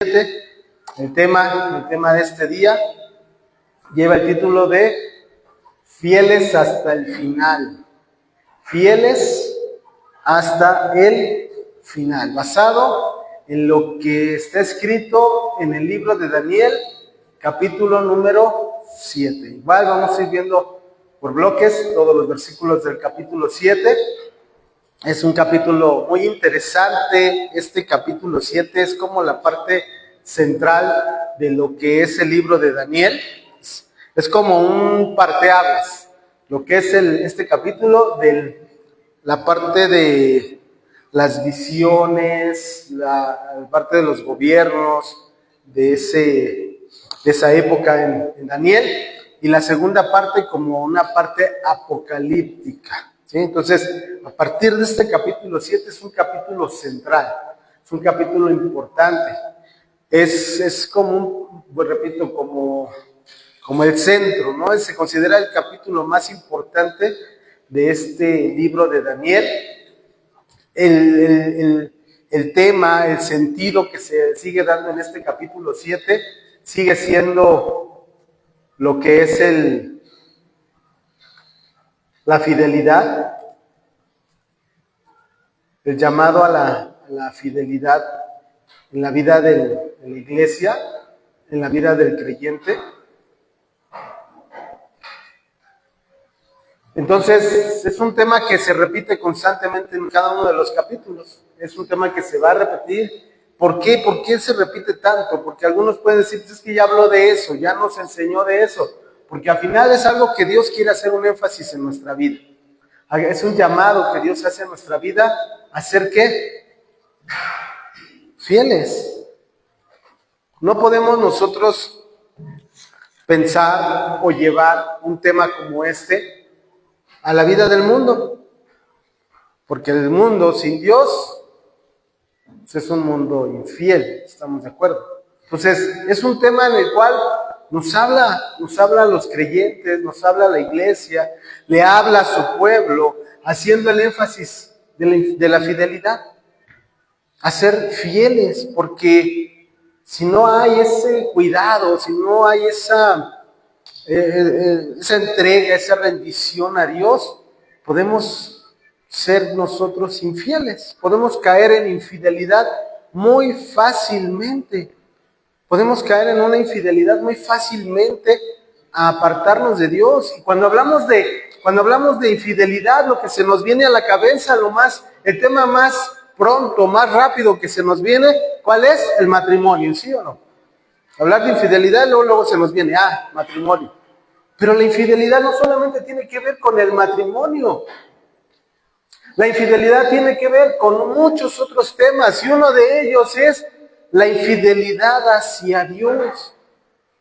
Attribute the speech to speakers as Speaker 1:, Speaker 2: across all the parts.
Speaker 1: El tema de este día lleva el título de Fieles hasta el final. Fieles hasta el final, basado en lo que está escrito en el libro de Daniel, capítulo número 7. Igual vamos a ir viendo por bloques todos los versículos del capítulo 7. Es un capítulo muy interesante. Este capítulo 7 es como la parte central de lo que es el libro de Daniel. Es como un parteaguas, lo que es este capítulo de la parte de las visiones, la parte de los gobiernos de esa época en Daniel, y la segunda parte como una parte apocalíptica. ¿Sí? Entonces, a partir de este capítulo 7 es un capítulo central, es un capítulo importante. Es como, repito, como el centro, ¿no? Se considera el capítulo más importante de este libro de Daniel. El tema, el sentido que se sigue dando en este capítulo 7 sigue siendo lo que es la fidelidad, el llamado a la fidelidad en la vida de la iglesia, en la vida del creyente. Entonces, es un tema que se repite constantemente en cada uno de los capítulos. Es un tema que se va a repetir. ¿Por qué? ¿Por qué se repite tanto? Porque algunos pueden decir, es que ya habló de eso, ya nos enseñó de eso. Porque al final es algo que Dios quiere hacer un énfasis en nuestra vida. Es un llamado que Dios hace a nuestra vida a ser ¿qué? Fieles. No podemos nosotros pensar o llevar un tema como este a la vida del mundo, porque el mundo sin Dios es un mundo infiel, ¿estamos de acuerdo? Entonces, es un tema en el cual nos habla a los creyentes, nos habla a la iglesia, le habla a su pueblo, haciendo el énfasis de la fidelidad, a ser fieles, porque si no hay ese cuidado, si no hay esa entrega, esa rendición a Dios, podemos ser nosotros infieles, podemos caer en infidelidad muy fácilmente, podemos caer en una infidelidad muy fácilmente a apartarnos de Dios. Y cuando hablamos de infidelidad, lo que se nos viene a la cabeza, el tema más pronto, más rápido que se nos viene, ¿cuál es? El matrimonio, ¿sí o no? Hablar de infidelidad, luego se nos viene, matrimonio. Pero la infidelidad no solamente tiene que ver con el matrimonio. La infidelidad tiene que ver con muchos otros temas, y uno de ellos es la infidelidad hacia Dios.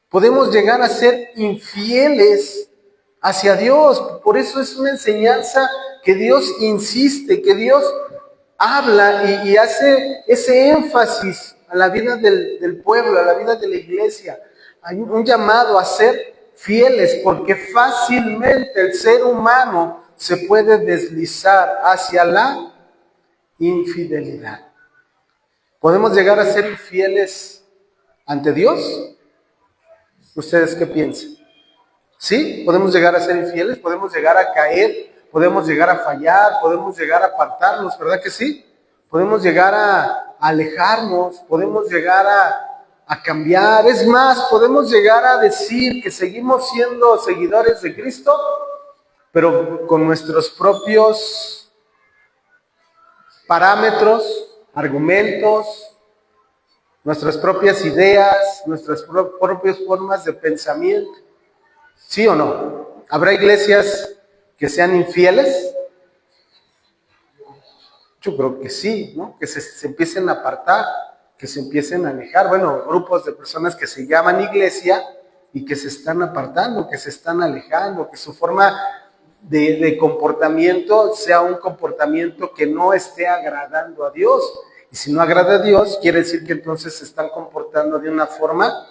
Speaker 1: Podemos llegar a ser infieles hacia Dios. Por eso es una enseñanza que Dios insiste, que Dios habla y hace ese énfasis a la vida del pueblo, a la vida de la iglesia. Hay un llamado a ser fieles, porque fácilmente el ser humano se puede deslizar hacia la infidelidad. ¿Podemos llegar a ser infieles ante Dios? ¿Ustedes qué piensan? ¿Sí? ¿Podemos llegar a ser infieles? ¿Podemos llegar a caer? ¿Podemos llegar a fallar? ¿Podemos llegar a apartarnos? ¿Verdad que sí? ¿Podemos llegar a alejarnos? ¿Podemos llegar a cambiar? Es más, podemos llegar a decir que seguimos siendo seguidores de Cristo, pero con nuestros propios parámetros, argumentos, nuestras propias ideas, nuestras propias formas de pensamiento. ¿Sí o no? ¿Habrá iglesias que sean infieles? Yo creo que sí, ¿no? Que se empiecen a apartar, que se empiecen a alejar. Bueno, grupos de personas que se llaman iglesia y que se están apartando, que se están alejando, que su forma de comportamiento sea un comportamiento que no esté agradando a Dios. Y si no agrada a Dios, quiere decir que entonces se están comportando de una forma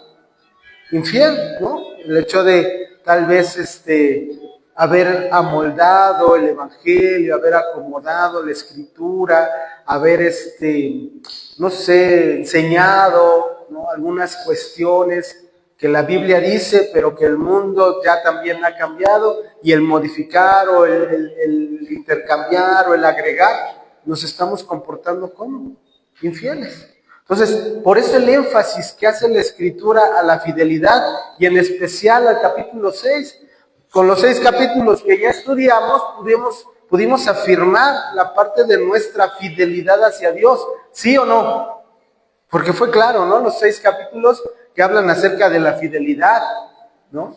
Speaker 1: infiel, ¿no? El hecho de tal vez haber amoldado el evangelio, haber acomodado la escritura, haber no sé, enseñado, ¿no? algunas cuestiones que la Biblia dice, pero que el mundo ya también ha cambiado, y el modificar o el intercambiar o el agregar, nos estamos comportando como infieles. Entonces, por eso el énfasis que hace la Escritura a la fidelidad, y en especial al capítulo 6, con los 6 capítulos que ya estudiamos, pudimos afirmar la parte de nuestra fidelidad hacia Dios, ¿sí o no? Porque fue claro, ¿no? Los 6 capítulos que hablan acerca de la fidelidad, ¿no?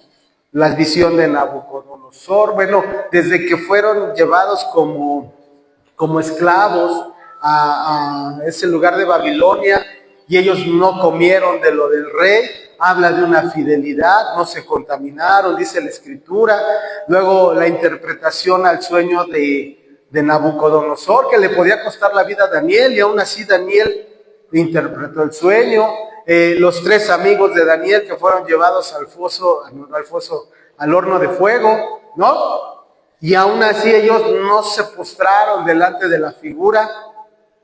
Speaker 1: La visión de Nabucodonosor, bueno, desde que fueron llevados como esclavos a ese lugar de Babilonia, y ellos no comieron de lo del rey, habla de una fidelidad, no se contaminaron, dice la Escritura. Luego la interpretación al sueño de Nabucodonosor, que le podía costar la vida a Daniel, y aún así Daniel interpretó el sueño. Los 3 amigos de Daniel que fueron llevados al horno de fuego, ¿no? Y aún así ellos no se postraron delante de la figura,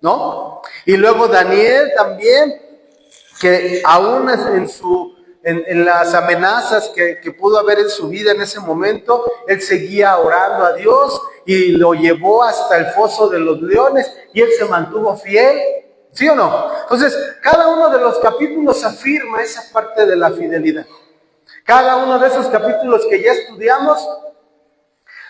Speaker 1: ¿no? Y luego Daniel también, que aún en las amenazas que pudo haber en su vida en ese momento, él seguía orando a Dios y lo llevó hasta el foso de los leones, y él se mantuvo fiel, ¿sí o no? Entonces, cada uno de los capítulos afirma esa parte de la fidelidad. Cada uno de esos capítulos que ya estudiamos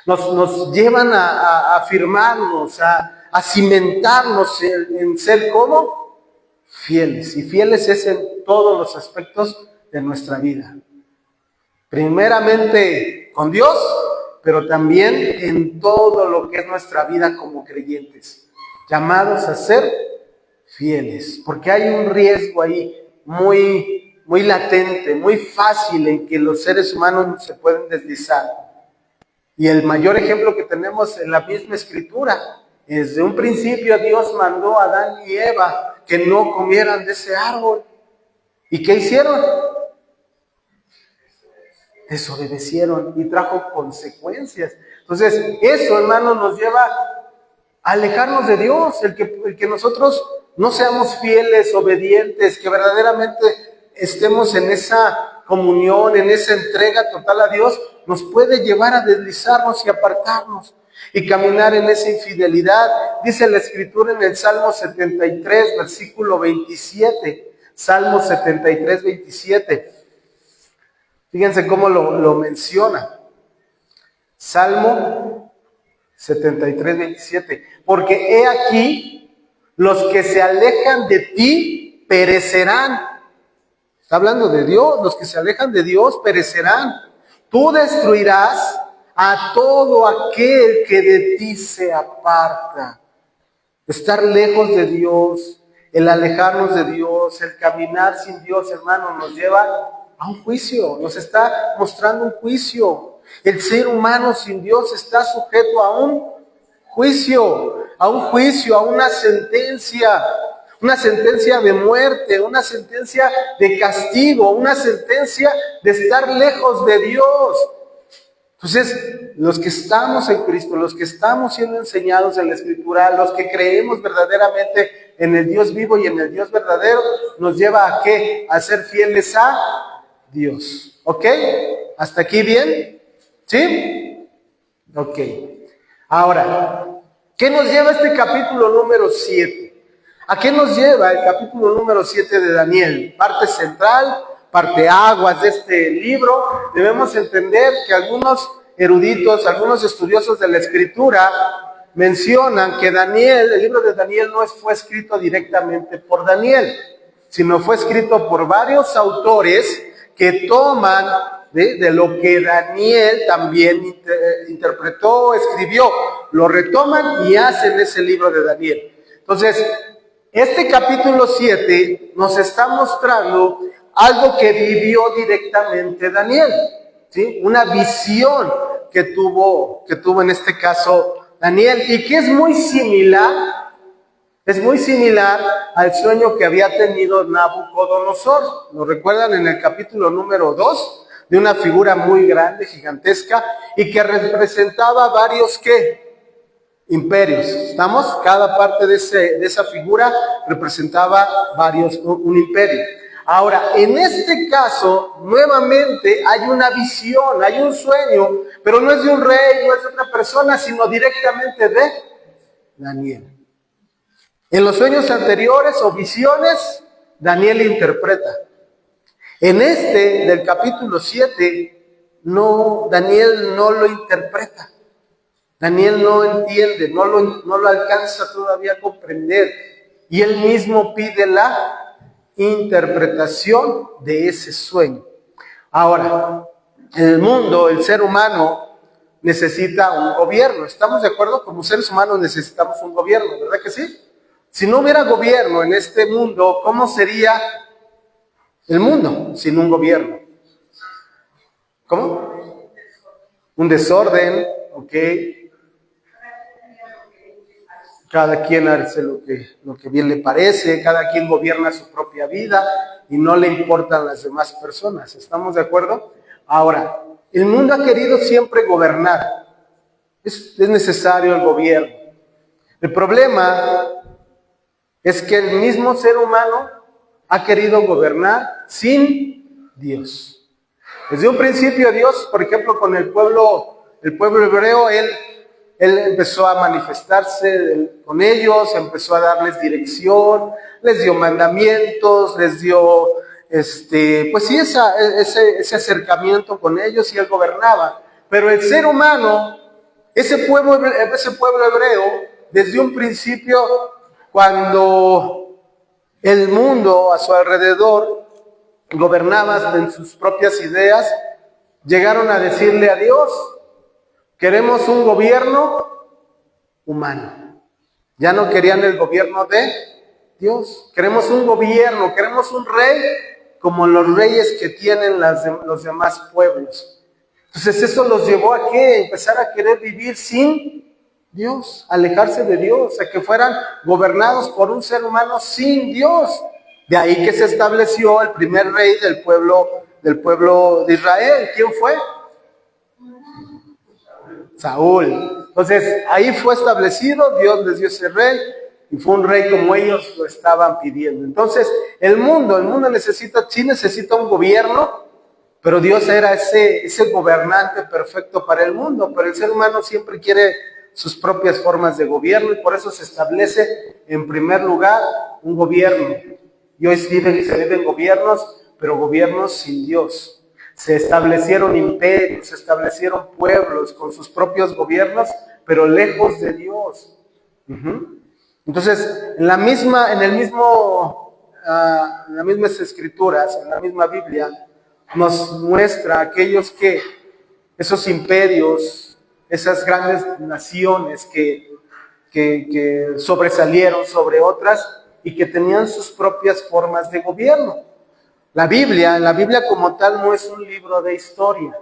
Speaker 1: nos llevan a afirmarnos, a cimentarnos en ser como fieles. Y fieles es en todos los aspectos de nuestra vida. Primeramente con Dios, pero también en todo lo que es nuestra vida como creyentes. Llamados a ser fieles. Porque hay un riesgo ahí muy latente, muy fácil, en que los seres humanos se pueden deslizar. Y el mayor ejemplo que tenemos en la misma Escritura, desde un principio Dios mandó a Adán y Eva que no comieran de ese árbol. ¿Y qué hicieron? Desobedecieron, y trajo consecuencias. Entonces, eso, hermano, nos lleva a alejarnos de Dios, el que nosotros no seamos fieles, obedientes, que verdaderamente estemos en esa comunión, en esa entrega total a Dios, nos puede llevar a deslizarnos y apartarnos y caminar en esa infidelidad. Dice la Escritura en el Salmo 73, versículo 27. Salmo 73, 27. Fíjense cómo lo menciona. Salmo 73, 27. Porque he aquí, los que se alejan de ti perecerán. Está hablando de Dios. Los que se alejan de Dios perecerán. Tú destruirás a todo aquel que de ti se aparta. Estar lejos de Dios, el alejarnos de Dios, el caminar sin Dios, hermano, nos lleva a un juicio. Nos está mostrando un juicio. El ser humano sin Dios está sujeto a un juicio, a una sentencia de muerte, una sentencia de castigo, una sentencia de estar lejos de Dios. Entonces, los que estamos en Cristo, los que estamos siendo enseñados en la Escritura, los que creemos verdaderamente en el Dios vivo y en el Dios verdadero, nos lleva ¿a qué? A ser fieles a Dios. ¿Ok? ¿Hasta aquí bien? ¿Sí? Ok. Ahora, ¿qué nos lleva este capítulo número 7? ¿A qué nos lleva el capítulo número 7 de Daniel? Parte central, parte aguas de este libro. Debemos entender que algunos eruditos, algunos estudiosos de la Escritura mencionan que Daniel, el libro de Daniel no fue escrito directamente por Daniel, sino fue escrito por varios autores que toman de lo que Daniel también interpretó, escribió, lo retoman y hacen ese libro de Daniel. Entonces, este capítulo 7 nos está mostrando algo que vivió directamente Daniel, ¿sí? Una visión que tuvo en este caso Daniel, y que es muy similar al sueño que había tenido Nabucodonosor. ¿Lo recuerdan en el capítulo número 2? De una figura muy grande, gigantesca, y que representaba varios, ¿qué? Imperios. ¿Estamos? Cada parte de esa figura representaba un imperio. Ahora, en este caso, nuevamente hay una visión, hay un sueño, pero no es de un rey, no es de otra persona, sino directamente de Daniel. En los sueños anteriores o visiones, Daniel interpreta. En este, del capítulo 7, Daniel no lo interpreta. Daniel no entiende, no lo alcanza todavía a comprender. Y él mismo pide la interpretación de ese sueño. Ahora, el mundo, el ser humano, necesita un gobierno. ¿Estamos de acuerdo? Como seres humanos necesitamos un gobierno, ¿verdad que sí? Si no hubiera gobierno en este mundo, ¿cómo sería el mundo sin un gobierno? ¿Cómo? Un desorden, ¿ok? Cada quien hace lo que bien le parece, cada quien gobierna su propia vida y no le importan las demás personas. ¿Estamos de acuerdo? Ahora, el mundo ha querido siempre gobernar. Es necesario el gobierno. El problema es que el mismo ser humano ha querido gobernar sin Dios. Desde un principio Dios, por ejemplo, con el pueblo hebreo, Él empezó a manifestarse con ellos, empezó a darles dirección, les dio mandamientos, les dio, pues sí, ese acercamiento con ellos y Él gobernaba. Pero el ser humano, ese pueblo hebreo, desde un principio, cuando el mundo a su alrededor gobernaba en sus propias ideas, llegaron a decirle a Dios: queremos un gobierno humano. Ya no querían el gobierno de Dios. Queremos un gobierno, queremos un rey como los reyes que tienen los demás pueblos. Entonces eso los llevó a ¿qué? Empezar a querer vivir sin Dios, alejarse de Dios, a que fueran gobernados por un ser humano sin Dios. De ahí que se estableció el primer rey del pueblo de Israel. ¿Quién fue? Saúl. Entonces, ahí fue establecido, Dios les dio ese rey, y fue un rey como ellos lo estaban pidiendo. Entonces, el mundo necesita un gobierno, pero Dios era ese gobernante perfecto para el mundo, pero el ser humano siempre quiere sus propias formas de gobierno, y por eso se establece, en primer lugar, un gobierno. Y hoy se viven gobiernos, pero gobiernos sin Dios. Se establecieron imperios, se establecieron pueblos con sus propios gobiernos, pero lejos de Dios. Entonces, en las mismas escrituras, en la misma Biblia, nos muestra aquellos que, esos imperios, esas grandes naciones que sobresalieron sobre otras y que tenían sus propias formas de gobierno. La Biblia como tal no es un libro de historia.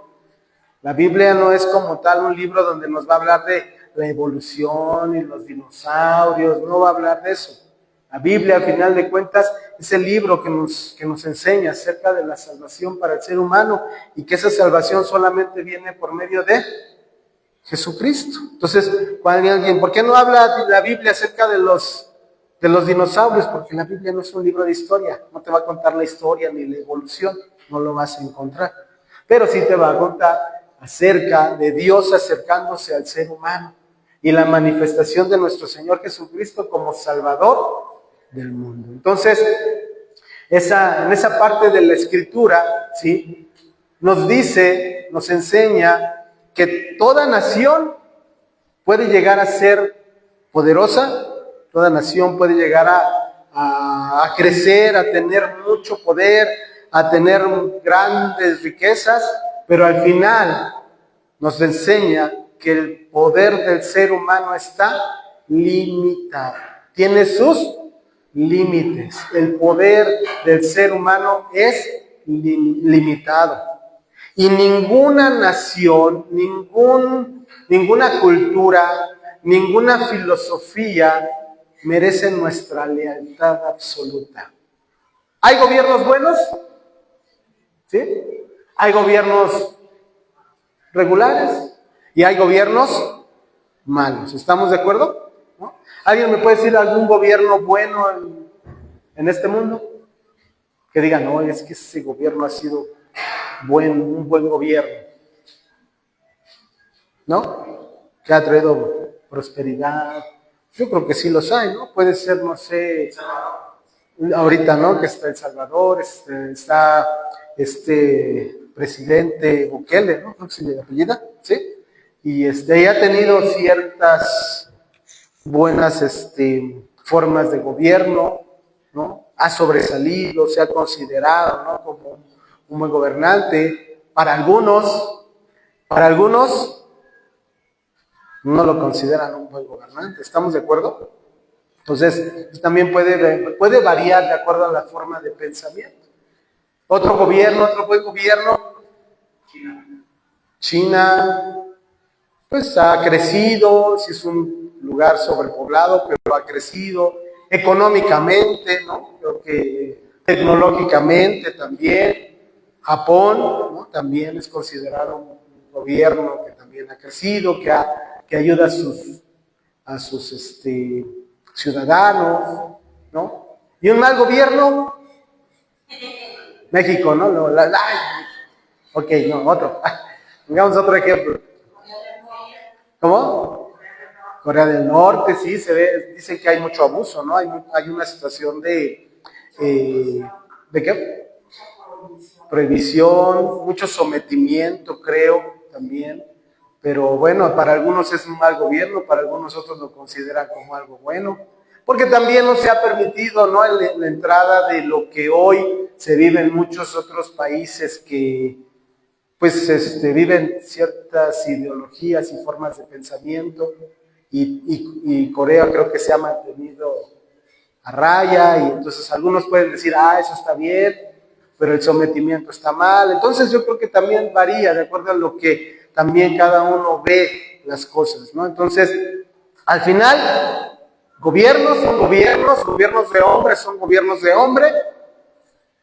Speaker 1: La Biblia no es como tal un libro donde nos va a hablar de la evolución y los dinosaurios, no va a hablar de eso. La Biblia, al final de cuentas, es el libro que nos enseña acerca de la salvación para el ser humano, y que esa salvación solamente viene por medio de Jesucristo. Entonces, cuando alguien, ¿por qué no habla la Biblia acerca de los dinosaurios? Porque la Biblia no es un libro de historia, no te va a contar la historia ni la evolución, no lo vas a encontrar. Pero sí te va a contar acerca de Dios acercándose al ser humano y la manifestación de nuestro Señor Jesucristo como Salvador del mundo. Entonces, en esa parte de la Escritura, ¿sí?, nos enseña que toda nación puede llegar a ser poderosa, toda nación puede llegar a crecer, a tener mucho poder, a tener grandes riquezas, pero al final nos enseña que el poder del ser humano está limitado, tiene sus límites. El poder del ser humano es limitado. Y ninguna nación, ninguna cultura, ninguna filosofía merece nuestra lealtad absoluta. ¿Hay gobiernos buenos? ¿Sí? Hay gobiernos regulares y hay gobiernos malos. ¿Estamos de acuerdo? ¿No? ¿Alguien me puede decir algún gobierno bueno en este mundo? que digan, no, es que ese gobierno ha sido un buen gobierno, ¿no? Que ha traído prosperidad. Yo creo que sí los hay, ¿no? Puede ser, no sé, ahorita, ¿no? Que está El Salvador, está este presidente Bukele, ¿no? Creo que se le apellida, ¿sí? Y ha tenido ciertas buenas formas de gobierno, ¿no? Ha sobresalido, se ha considerado, ¿no? Como un buen gobernante. Para algunos no lo consideran un buen gobernante. ¿Estamos de acuerdo? Entonces, pues, también puede variar de acuerdo a la forma de pensamiento. Otro buen gobierno, China, pues ha crecido, si es un lugar sobrepoblado, pero ha crecido económicamente, ¿no? Creo que tecnológicamente también. Japón, ¿no? También es considerado un gobierno que también ha crecido, que ayuda a sus ciudadanos, ¿no? Y un mal gobierno, México, ¿no? Ok, no, otro. Digamos otro ejemplo. ¿Cómo? Corea del Norte, sí, dicen que hay mucho abuso, ¿no? Hay una situación ¿de qué? Prohibición, mucho sometimiento, creo, también. Pero bueno, para algunos es un mal gobierno, para algunos otros lo consideran como algo bueno. Porque también no se ha permitido, ¿no? La entrada de lo que hoy se vive en muchos otros países que pues viven ciertas ideologías y formas de pensamiento y Corea creo que se ha mantenido a raya y entonces algunos pueden decir, eso está bien, pero el sometimiento está mal. Entonces yo creo que también varía de acuerdo a lo que también cada uno ve las cosas, ¿no? Entonces, al final, gobiernos son gobiernos de hombres son gobiernos de hombre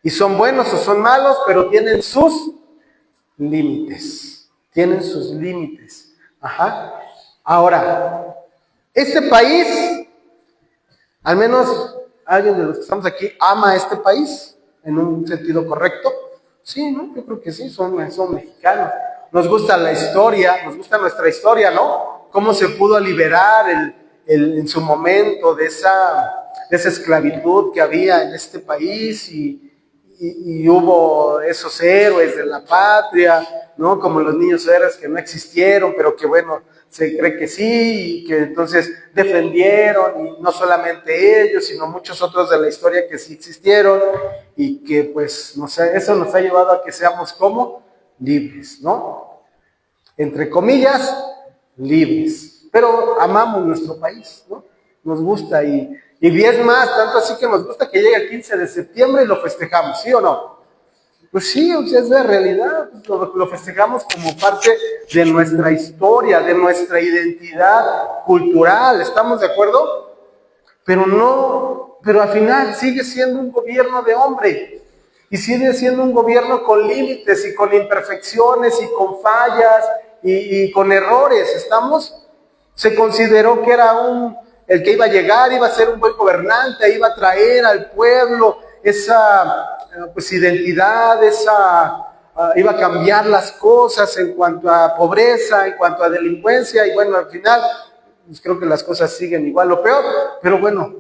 Speaker 1: y son buenos o son malos, pero tienen sus límites. Tienen sus límites. Ajá. Ahora, este país, al menos alguien de los que estamos aquí, ama a este país en un sentido correcto. Sí, ¿no? Yo creo que sí, son mexicanos. Nos gusta la historia, nos gusta nuestra historia, ¿no? Cómo se pudo liberar en su momento de esa esclavitud que había en este país y hubo esos héroes de la patria, ¿no? Como los niños héroes que no existieron, pero que bueno, se cree que sí, y que entonces defendieron, y no solamente ellos, sino muchos otros de la historia que sí existieron, y que pues eso nos ha llevado a que seamos como libres, ¿no? Entre comillas, libres. Pero amamos nuestro país, ¿no? Nos gusta y es más, tanto así que nos gusta que llegue el 15 de septiembre y lo festejamos, ¿sí o no? Pues sí, o sea, es la realidad, lo festejamos como parte de nuestra historia, de nuestra identidad cultural, ¿estamos de acuerdo? Pero al final sigue siendo un gobierno de hombre y sigue siendo un gobierno con límites y con imperfecciones y con fallas y con errores, ¿estamos? Se consideró que era el que iba a llegar, iba a ser un buen gobernante, iba a traer al pueblo esa pues identidad, iba a cambiar las cosas en cuanto a pobreza, en cuanto a delincuencia, y bueno, al final pues creo que las cosas siguen igual o peor, pero bueno,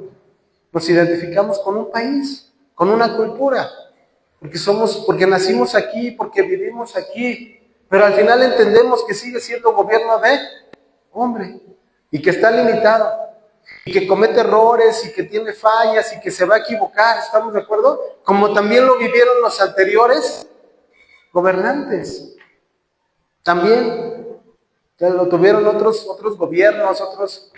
Speaker 1: nos identificamos con un país, con una cultura, porque nacimos aquí, porque vivimos aquí, pero al final entendemos que sigue siendo gobierno de hombre y que está limitado y que comete errores y que tiene fallas y que se va a equivocar, ¿estamos de acuerdo? Como también lo vivieron los anteriores gobernantes. También lo tuvieron otros gobiernos, otros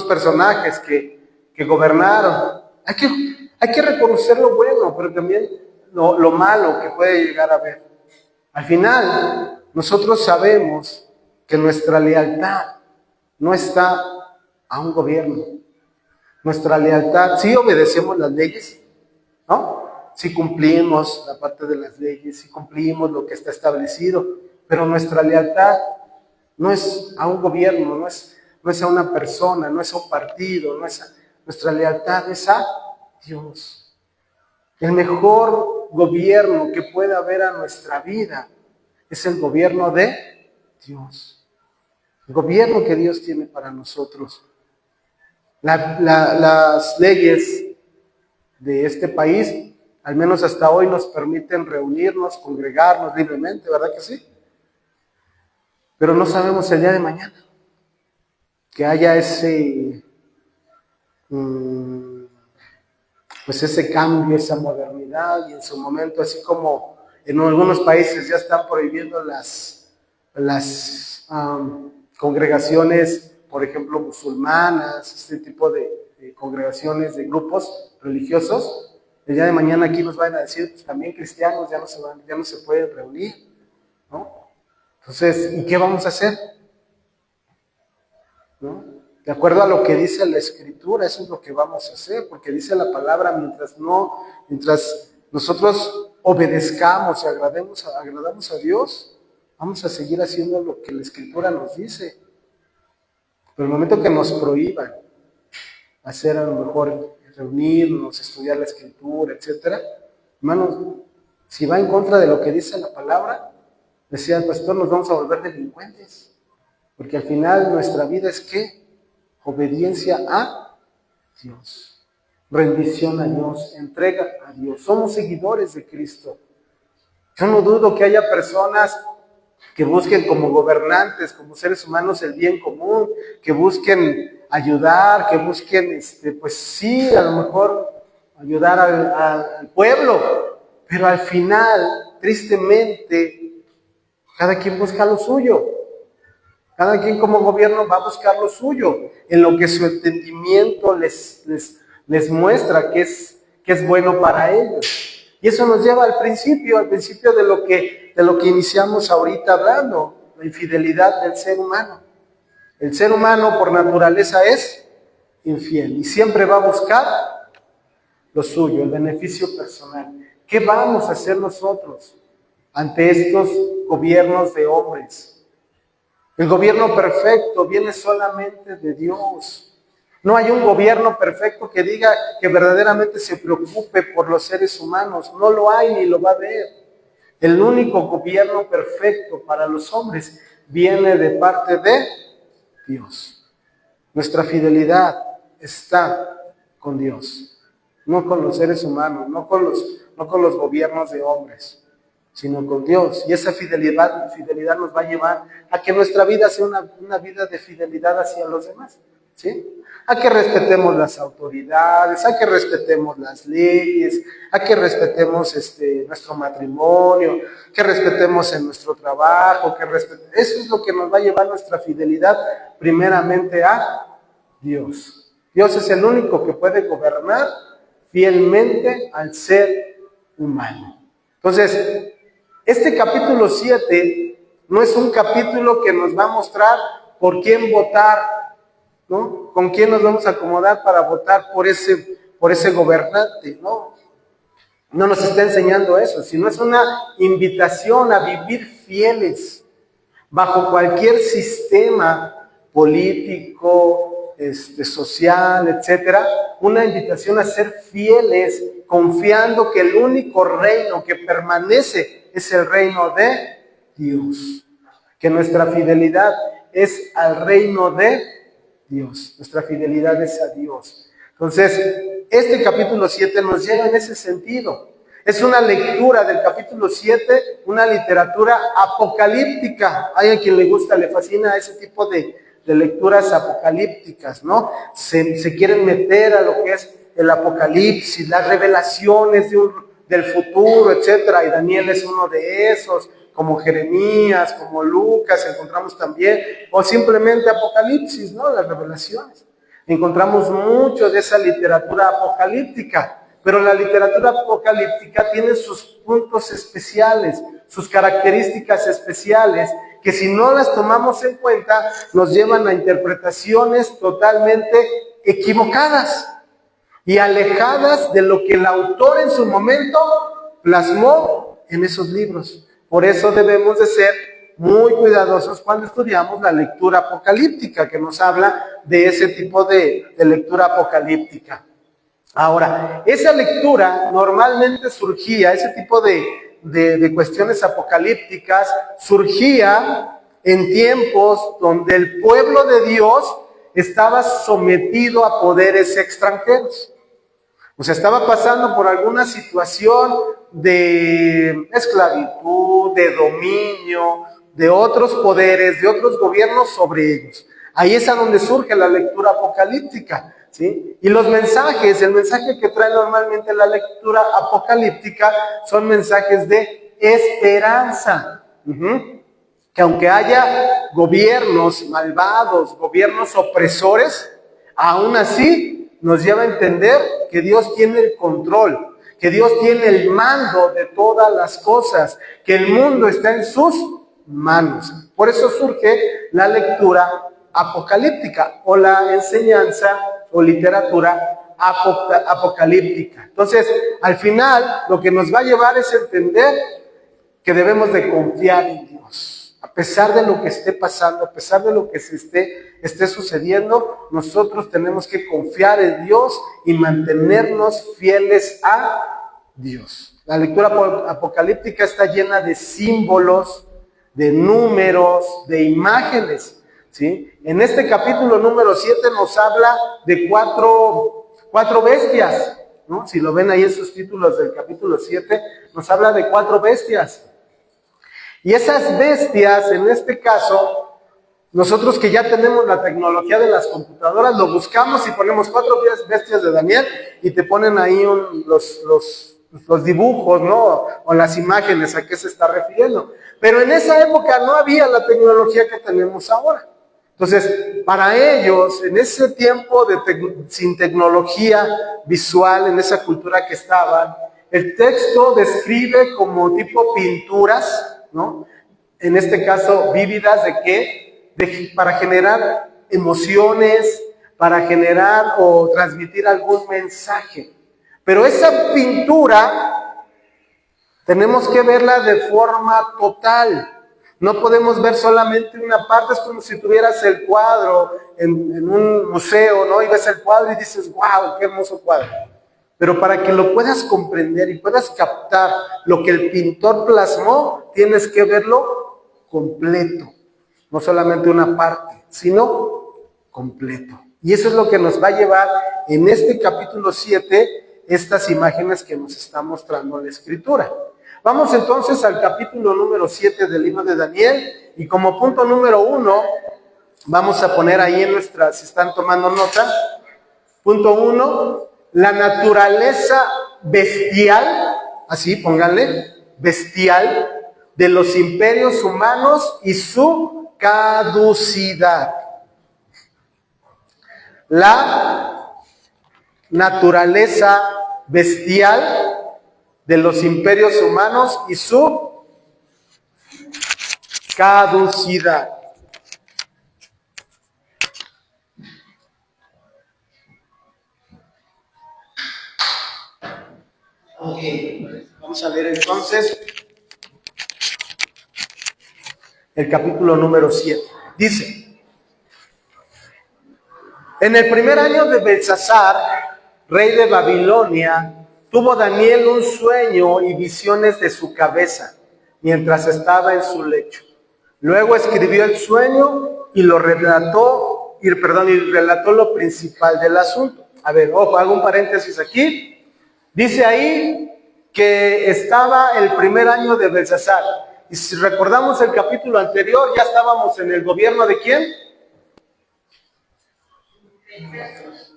Speaker 1: personajes que gobernaron. Hay que reconocer lo bueno, pero también lo malo que puede llegar a haber. Al final, nosotros sabemos que nuestra lealtad no está a un gobierno. Nuestra lealtad, sí obedecemos las leyes, ¿no? Sí cumplimos la parte de las leyes, sí cumplimos lo que está establecido, pero nuestra lealtad no es a un gobierno, no es a una persona, no es a un partido, nuestra lealtad es a Dios. El mejor gobierno que pueda haber a nuestra vida es el gobierno de Dios. El gobierno que Dios tiene para nosotros. Las leyes de este país, al menos hasta hoy, nos permiten reunirnos, congregarnos libremente, ¿verdad que sí? Pero no sabemos el día de mañana que haya ese cambio, esa modernidad, y en su momento, así como en algunos países ya están prohibiendo las congregaciones, por ejemplo, musulmanas, este tipo de congregaciones, de grupos religiosos, el día de mañana aquí nos van a decir, pues también cristianos ya no se pueden reunir, ¿no? Entonces, ¿y qué vamos a hacer? ¿No? De acuerdo a lo que dice la Escritura, eso es lo que vamos a hacer, porque dice la palabra, mientras nosotros obedezcamos y agradamos a Dios, vamos a seguir haciendo lo que la Escritura nos dice. Pero el momento que nos prohíban hacer, a lo mejor reunirnos, estudiar la Escritura, etcétera, hermanos, si va en contra de lo que dice la palabra, decía el pastor, nos vamos a volver delincuentes, porque al final nuestra vida es ¿qué? Obediencia a Dios, rendición a Dios, entrega a Dios. Somos seguidores de Cristo. Yo no dudo que haya personas que busquen como gobernantes, como seres humanos, el bien común, que busquen ayudar, que busquen, pues sí, a lo mejor ayudar al pueblo, pero al final, tristemente, cada quien busca lo suyo. Cada quien como gobierno va a buscar lo suyo, en lo que su entendimiento les muestra que es bueno para ellos. Y eso nos lleva al principio de lo que iniciamos ahorita hablando, la infidelidad del ser humano. El ser humano por naturaleza es infiel y siempre va a buscar lo suyo, el beneficio personal. ¿Qué vamos a hacer nosotros ante estos gobiernos de hombres? El gobierno perfecto viene solamente de Dios. No hay un gobierno perfecto que diga que verdaderamente se preocupe por los seres humanos. No lo hay ni lo va a haber. El único gobierno perfecto para los hombres viene de parte de Dios. Nuestra fidelidad está con Dios, no con los seres humanos, no con los gobiernos de hombres, sino con Dios. Y esa fidelidad nos va a llevar a que nuestra vida sea una vida de fidelidad hacia los demás, ¿sí? A que respetemos las autoridades, a que respetemos las leyes, a que respetemos nuestro matrimonio, que respetemos en nuestro trabajo, eso es lo que nos va a llevar nuestra fidelidad primeramente a Dios. Dios es el único que puede gobernar fielmente al ser humano. Entonces, este capítulo 7 no es un capítulo que nos va a mostrar por quién votar, ¿no? Con quién nos vamos a acomodar para votar por ese gobernante, ¿no? No nos está enseñando eso, sino es una invitación a vivir fieles bajo cualquier sistema político, social, etcétera, una invitación a ser fieles, confiando que el único reino que permanece es el reino de Dios, que nuestra fidelidad es al reino de Dios, nuestra fidelidad es a Dios. Entonces, este capítulo 7 nos lleva en ese sentido. Es una lectura del capítulo 7, una literatura apocalíptica. Hay a quien le gusta, le fascina ese tipo de lecturas apocalípticas, ¿no? Se quieren meter a lo que es el apocalipsis, las revelaciones del futuro, etcétera. Y Daniel es uno de esos, como Jeremías, como Lucas, encontramos también, o simplemente Apocalipsis, ¿no? Las revelaciones. Encontramos mucho de esa literatura apocalíptica. Pero la literatura apocalíptica tiene sus puntos especiales, sus características especiales, que si no las tomamos en cuenta, nos llevan a interpretaciones totalmente equivocadas y alejadas de lo que el autor en su momento plasmó en esos libros. Por eso debemos de ser muy cuidadosos cuando estudiamos la lectura apocalíptica, que nos habla de ese tipo de lectura apocalíptica. Ahora, esa lectura normalmente surgía, ese tipo de cuestiones apocalípticas, surgía en tiempos donde el pueblo de Dios estaba sometido a poderes extranjeros. O sea, estaba pasando por alguna situación de esclavitud, de dominio, de otros poderes, de otros gobiernos sobre ellos. Ahí es a donde surge la lectura apocalíptica, ¿sí? Y los mensajes, el mensaje que trae normalmente la lectura apocalíptica son mensajes de esperanza. Que aunque haya gobiernos malvados, gobiernos opresores, aún así nos lleva a entender que Dios tiene el control, que Dios tiene el mando de todas las cosas, que el mundo está en sus manos. Por eso surge la lectura apocalíptica o la enseñanza o literatura apocalíptica. Entonces, al final, lo que nos va a llevar es entender que debemos de confiar en Dios. A pesar de lo que esté pasando, a pesar de lo que esté sucediendo, nosotros tenemos que confiar en Dios y mantenernos fieles a Dios. La lectura apocalíptica está llena de símbolos, de números, de imágenes, ¿sí? En este capítulo número 7 nos habla de cuatro bestias, ¿no? Si lo ven ahí en sus títulos del capítulo 7, nos habla de 4 bestias. Y esas bestias, en este caso, nosotros que ya tenemos la tecnología de las computadoras, lo buscamos y ponemos 4 bestias de Daniel y te ponen ahí los dibujos, ¿no? O las imágenes a qué se está refiriendo. Pero en esa época no había la tecnología que tenemos ahora. Entonces, para ellos, en ese tiempo sin tecnología visual, en esa cultura que estaban, el texto describe como tipo pinturas, ¿no? En este caso, vívidas ¿de qué? Para generar emociones, para generar o transmitir algún mensaje. Pero esa pintura tenemos que verla de forma total. No podemos ver solamente una parte. Es como si tuvieras el cuadro en un museo, ¿no? Y ves el cuadro y dices, wow, qué hermoso cuadro. Pero para que lo puedas comprender y puedas captar lo que el pintor plasmó, tienes que verlo completo. No solamente una parte, sino completo. Y eso es lo que nos va a llevar en este capítulo 7, estas imágenes que nos está mostrando la Escritura. Vamos entonces al capítulo número 7 del libro de Daniel, y como punto número 1, vamos a poner ahí en nuestras, si están tomando nota, punto 1, la naturaleza bestial, así pónganle, bestial, de los imperios humanos y su caducidad. La naturaleza bestial de los imperios humanos y su caducidad. Ok, vamos a leer entonces el capítulo número 7. Dice: en el primer año de Belsasar, rey de Babilonia, tuvo Daniel un sueño y visiones de su cabeza, mientras estaba en su lecho. Luego escribió el sueño y relató lo principal del asunto. A ver, ojo, hago un paréntesis aquí. Dice ahí que estaba el primer año de Belsasar. Y si recordamos el capítulo anterior, ya estábamos en el gobierno ¿de quién?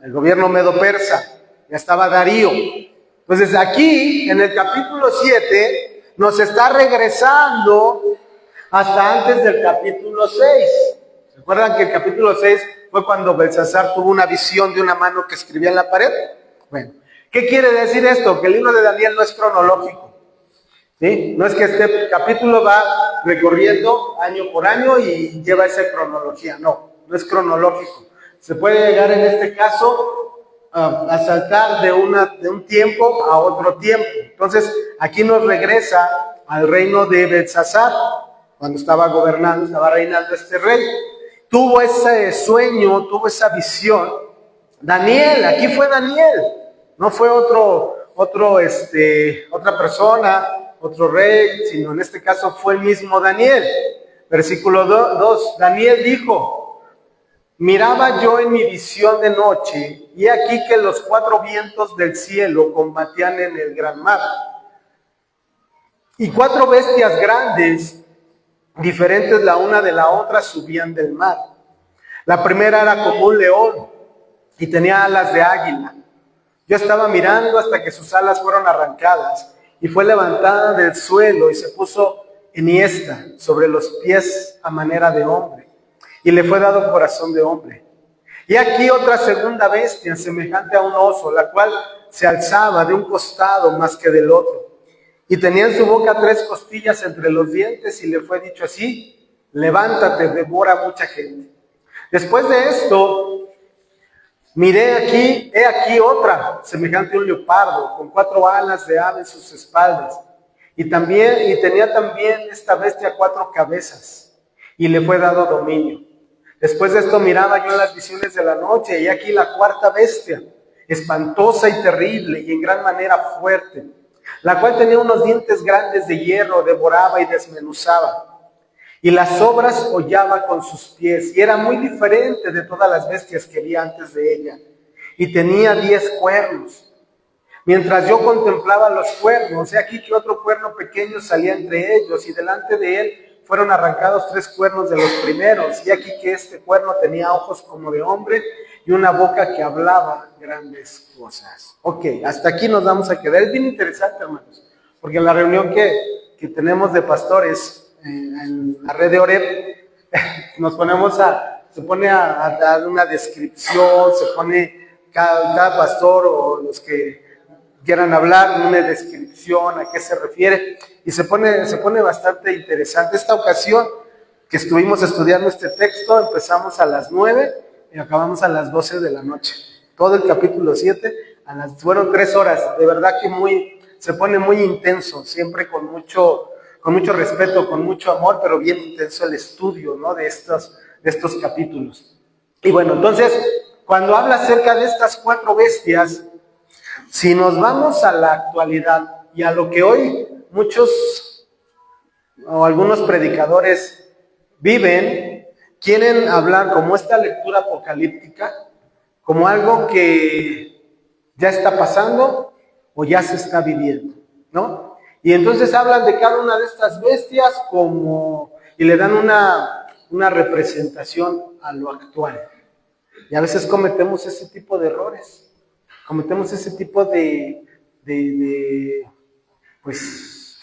Speaker 1: El gobierno medo-persa. Ya estaba Darío. Entonces aquí, en el capítulo 7, nos está regresando hasta antes del capítulo 6. ¿Recuerdan que el capítulo 6 fue cuando Belsasar tuvo una visión de una mano que escribía en la pared? Bueno, ¿qué quiere decir esto? Que el libro de Daniel no es cronológico, ¿sí? No es que este capítulo va recorriendo año por año y lleva esa cronología. No es cronológico. Se puede llegar en este caso a saltar de un tiempo a otro tiempo. Entonces, aquí nos regresa al reino de Belsasar, cuando estaba reinando este rey. Tuvo ese sueño, tuvo esa visión. Daniel, aquí fue Daniel. No fue otra persona, otro rey, sino en este caso fue el mismo Daniel. Versículo 2, Daniel dijo: miraba yo en mi visión de noche, y aquí que los 4 vientos del cielo combatían en el gran mar. Y 4 bestias grandes, diferentes la una de la otra, subían del mar. La primera era como un león y tenía alas de águila. Yo estaba mirando hasta que sus alas fueron arrancadas y fue levantada del suelo y se puso enhiesta sobre los pies a manera de hombre, y le fue dado corazón de hombre. Y aquí otra segunda bestia, semejante a un oso, la cual se alzaba de un costado más que del otro, y tenía en su boca 3 costillas entre los dientes, y le fue dicho así: levántate, devora mucha gente. Después de esto, miré aquí, he aquí otra, semejante a un leopardo, con 4 alas de ave en sus espaldas. Y tenía también esta bestia 4 cabezas, y le fue dado dominio. Después de esto miraba yo las visiones de la noche, y aquí la 4ª bestia, espantosa y terrible, y en gran manera fuerte, la cual tenía unos dientes grandes de hierro, devoraba y desmenuzaba, y las obras hollaba con sus pies, y era muy diferente de todas las bestias que vi antes de ella, y tenía 10 cuernos. Mientras yo contemplaba los cuernos, he aquí que otro cuerno pequeño salía entre ellos, y delante de él fueron arrancados 3 cuernos de los primeros, y aquí que este cuerno tenía ojos como de hombre y una boca que hablaba grandes cosas. Ok, hasta aquí nos vamos a quedar. Es bien interesante, hermanos, porque en la reunión que tenemos de pastores en la red de Oreb, se pone a dar una descripción, se pone cada pastor o los que quieran hablar, una descripción, a qué se refiere, y se pone bastante interesante. Esta ocasión que estuvimos estudiando este texto, empezamos a las 9 y acabamos a las 12 de la noche. Todo el capítulo 7, fueron 3 horas, de verdad que se pone muy intenso, siempre con mucho respeto, con mucho amor, pero bien intenso el estudio, ¿no?, de estos capítulos. Y bueno, entonces, cuando habla acerca de estas 4 bestias, si nos vamos a la actualidad y a lo que hoy muchos o algunos predicadores viven, quieren hablar como esta lectura apocalíptica, como algo que ya está pasando o ya se está viviendo, ¿no? Y entonces hablan de cada una de estas bestias y le dan una representación a lo actual. Y a veces cometemos ese tipo de errores. Cometemos ese tipo de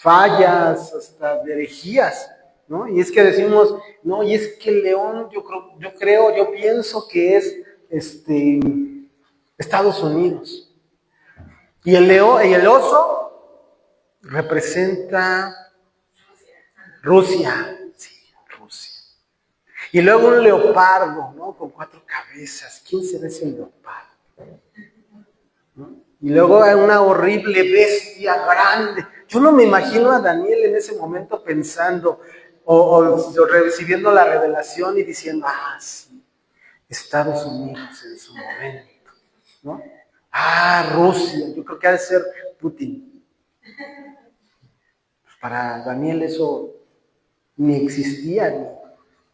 Speaker 1: fallas, hasta de herejías, ¿no? Y es que decimos, no, y es que el león, yo pienso que es Estados Unidos. Y el león y el oso representa Rusia. Sí, Rusia. Y luego un leopardo, ¿no?, con 4 cabezas. ¿Quién será ese leopardo? ¿No? Y luego hay una horrible bestia grande. Yo no me imagino a Daniel en ese momento pensando o recibiendo la revelación y diciendo: sí, Estados Unidos en su momento, ¿no? Rusia, yo creo que ha de ser Putin. Pues para Daniel eso ni existía,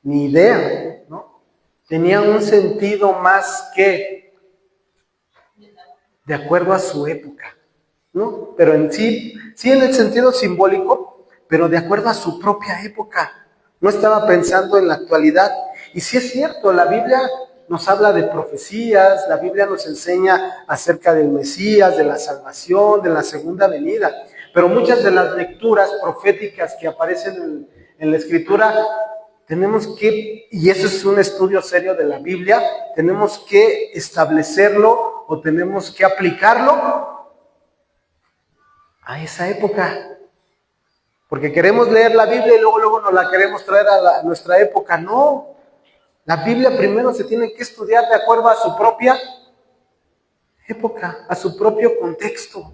Speaker 1: ni idea, ¿no? Tenía un sentido más que de acuerdo a su época, ¿no? Pero en sí en el sentido simbólico, pero de acuerdo a su propia época. No estaba pensando en la actualidad. Y sí es cierto, la Biblia nos habla de profecías, la Biblia nos enseña acerca del Mesías, de la salvación, de la segunda venida. Pero muchas de las lecturas proféticas que aparecen en la Escritura, tenemos que, y eso es un estudio serio de la Biblia, tenemos que establecerlo o tenemos que aplicarlo a esa época. Porque queremos leer la Biblia y luego nos la queremos traer a nuestra época. No, la Biblia primero se tiene que estudiar de acuerdo a su propia época, a su propio contexto.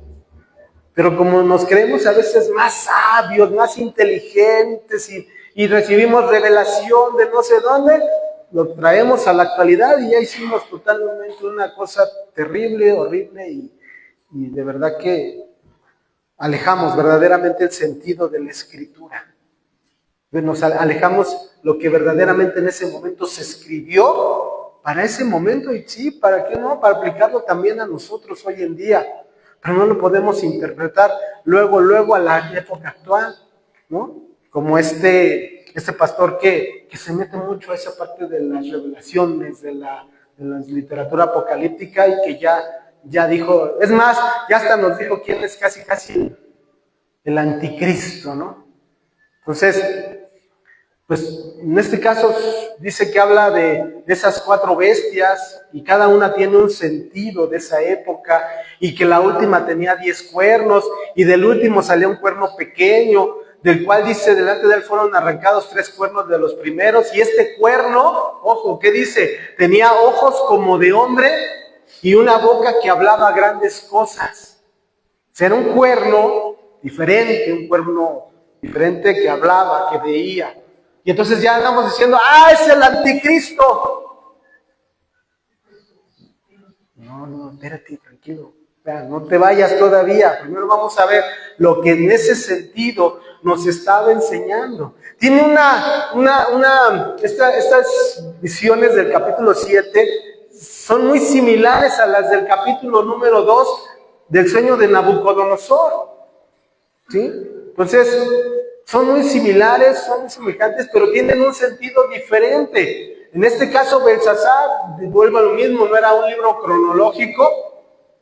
Speaker 1: Pero como nos creemos a veces más sabios, más inteligentes y recibimos revelación de no sé dónde, lo traemos a la actualidad y ya hicimos totalmente una cosa terrible, horrible y de verdad que alejamos verdaderamente el sentido de la Escritura. Nos alejamos lo que verdaderamente en ese momento se escribió para ese momento, y sí, ¿para qué no? Para aplicarlo también a nosotros hoy en día. Pero no lo podemos interpretar luego a la época actual, ¿no? Como este pastor que se mete mucho a esa parte de las revelaciones, de la literatura apocalíptica, y que ya dijo, es más, ya hasta nos dijo quién es casi el anticristo, ¿no? Entonces, pues en este caso dice que habla de esas 4 bestias, y cada una tiene un sentido de esa época, y que la última tenía 10 cuernos, y del último salía un cuerno pequeño, del cual dice, delante de él fueron arrancados 3 cuernos de los primeros, y este cuerno, ojo, ¿qué dice? Tenía ojos como de hombre y una boca que hablaba grandes cosas. O sea, era un cuerno diferente que hablaba, que veía. Y entonces ya andamos diciendo, es el anticristo. No, espérate, tranquilo. No te vayas todavía. Primero vamos a ver lo que en ese sentido nos estaba enseñando. Tiene estas visiones del capítulo 7 son muy similares a las del capítulo número 2 del sueño de Nabucodonosor. ¿Sí? Entonces, son muy similares, son muy semejantes, pero tienen un sentido diferente. En este caso, Belsasar, vuelvo a lo mismo, no era un libro cronológico.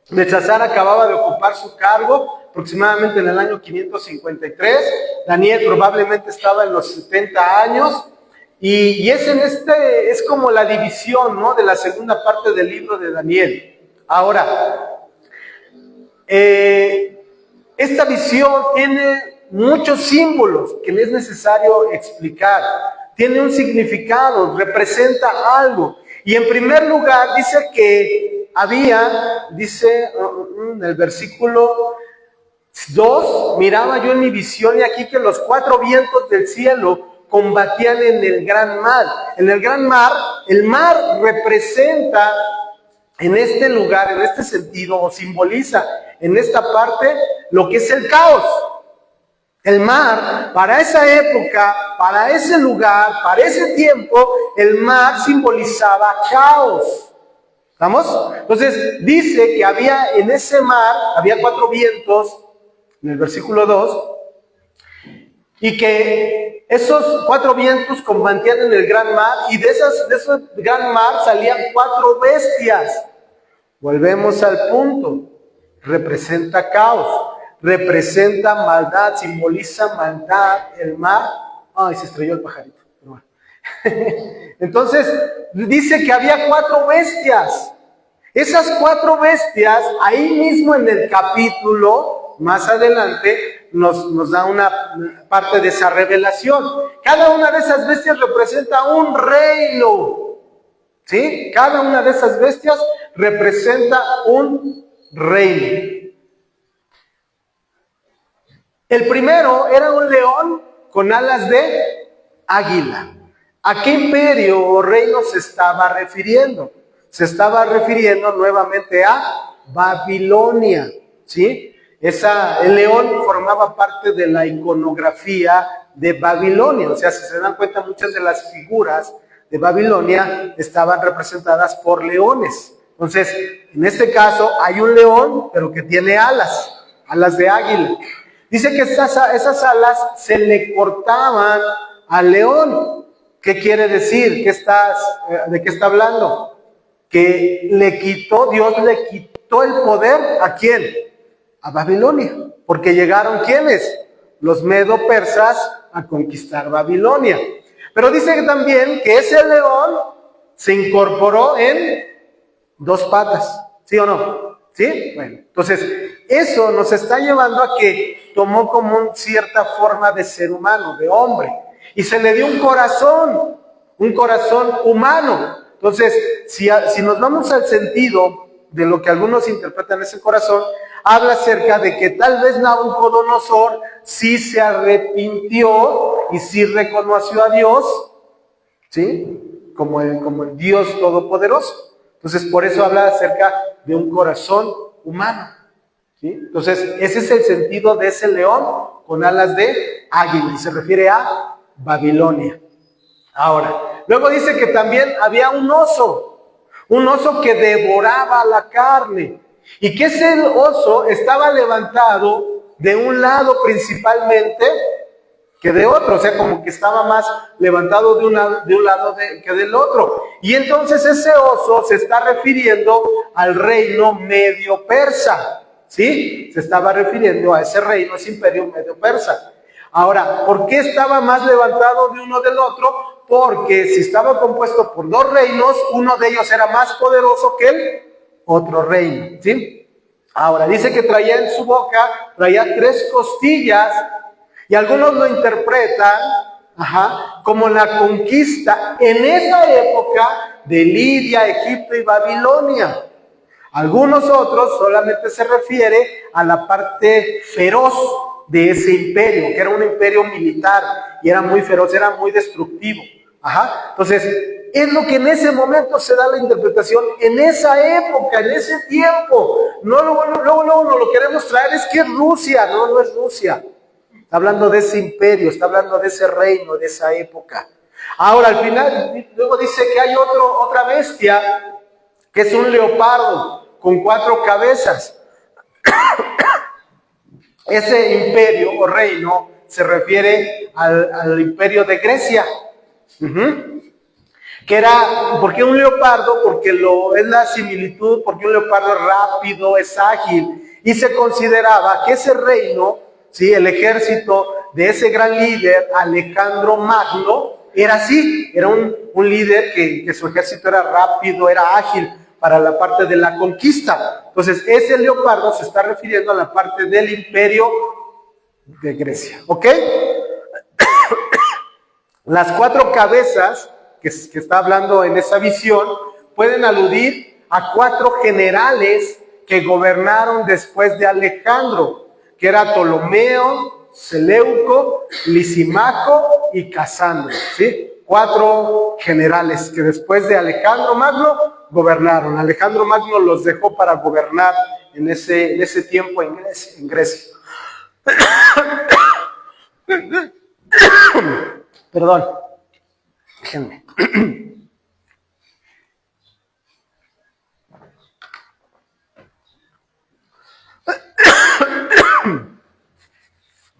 Speaker 1: Belsasar acababa de ocupar su cargo aproximadamente en el año 553. Daniel probablemente estaba en los 70 años. Y es como la división, ¿no?, de la segunda parte del libro de Daniel. Ahora, esta visión tiene muchos símbolos que es necesario explicar. Tiene un significado, representa algo. Y en primer lugar dice que dice en el versículo 2, miraba yo en mi visión y aquí que los 4 vientos del cielo combatían en el gran mar. En el gran mar, el mar representa en este lugar, en este sentido, o simboliza en esta parte lo que es el caos. El mar, para esa época, para ese lugar, para ese tiempo, el mar simbolizaba caos. ¿Estamos? Entonces, dice que había en ese mar, había 4 vientos, en el versículo 2, y que esos 4 vientos combatían en el gran mar, y de ese gran mar salían 4 bestias. Volvemos al punto. Representa caos, representa maldad, simboliza maldad, el mar. Ay, se estrelló el pajarito. Bueno. Entonces, dice que había 4 bestias. Esas 4 bestias, ahí mismo en el capítulo, más adelante, nos da una parte de esa revelación. Cada una de esas bestias representa un reino. ¿Sí? Cada una de esas bestias representa un reino. El primero era un león con alas de águila. ¿A qué imperio o reino se estaba refiriendo? Se estaba refiriendo nuevamente a Babilonia, ¿sí? El león formaba parte de la iconografía de Babilonia. O sea, si se dan cuenta, muchas de las figuras de Babilonia estaban representadas por leones. Entonces, en este caso hay un león, pero que tiene alas de águila. Dice que esas alas se le cortaban al león. ¿Qué quiere decir? ¿De qué está hablando? Que Dios le quitó el poder, ¿a quién? A Babilonia. Porque llegaron, ¿quiénes? Los medo-persas a conquistar Babilonia. Pero dice también que ese león se incorporó en 2 patas, ¿sí o no? ¿Sí? Bueno, entonces eso nos está llevando a que tomó como cierta forma de ser humano, de hombre, y se le dio un corazón humano. Entonces, si nos vamos al sentido de lo que algunos interpretan ese corazón, habla acerca de que tal vez Nabucodonosor sí se arrepintió y sí reconoció a Dios, ¿sí? Como el Dios todopoderoso. Entonces, por eso habla acerca de un corazón humano. ¿sí? Entonces, ese es el sentido de ese león con alas de águila, y se refiere a Babilonia. Ahora, luego dice que también había un oso que devoraba la carne, y que ese oso estaba levantado de un lado principalmente que de otro, o sea, como que estaba más levantado de un lado que del otro. Y entonces ese oso se está refiriendo al reino medio persa, ¿sí? Se estaba refiriendo a ese reino, ese imperio medio persa. Ahora, ¿por qué estaba más levantado de uno del otro? Porque si estaba compuesto por dos reinos, uno de ellos era más poderoso que el otro reino, ¿sí? Ahora, dice que traía en su boca, traía 3 costillas, y algunos lo interpretan como la conquista en esa época de Lidia, Egipto y Babilonia. Algunos otros solamente se refiere a la parte feroz de ese imperio, que era un imperio militar y era muy feroz, era muy destructivo. Entonces, es lo que en ese momento se da la interpretación, en esa época, en ese tiempo. No, luego no lo queremos traer, es que es Rusia. No es Rusia. Está hablando de ese imperio, está hablando de ese reino, de esa época. Ahora, al final, luego dice que hay otra bestia, que es un leopardo con 4 cabezas. Ese imperio o reino se refiere al imperio de Grecia. Que era, ¿por qué un leopardo? Porque es la similitud, porque un leopardo es rápido, es ágil, y se consideraba que ese reino, ¿sí? El ejército de ese gran líder, Alejandro Magno, era así, era un líder que su ejército era rápido, era ágil para la parte de la conquista. Entonces, ese leopardo se está refiriendo a la parte del imperio de Grecia, ¿ok? Las 4 cabezas que está hablando en esa visión pueden aludir a 4 generales que gobernaron después de Alejandro, que era Ptolomeo, Seleuco, Lisimaco y Casandro, ¿sí? 4 generales que después de Alejandro Magno gobernaron. Alejandro Magno los dejó para gobernar en ese tiempo en Grecia. Perdón, déjenme.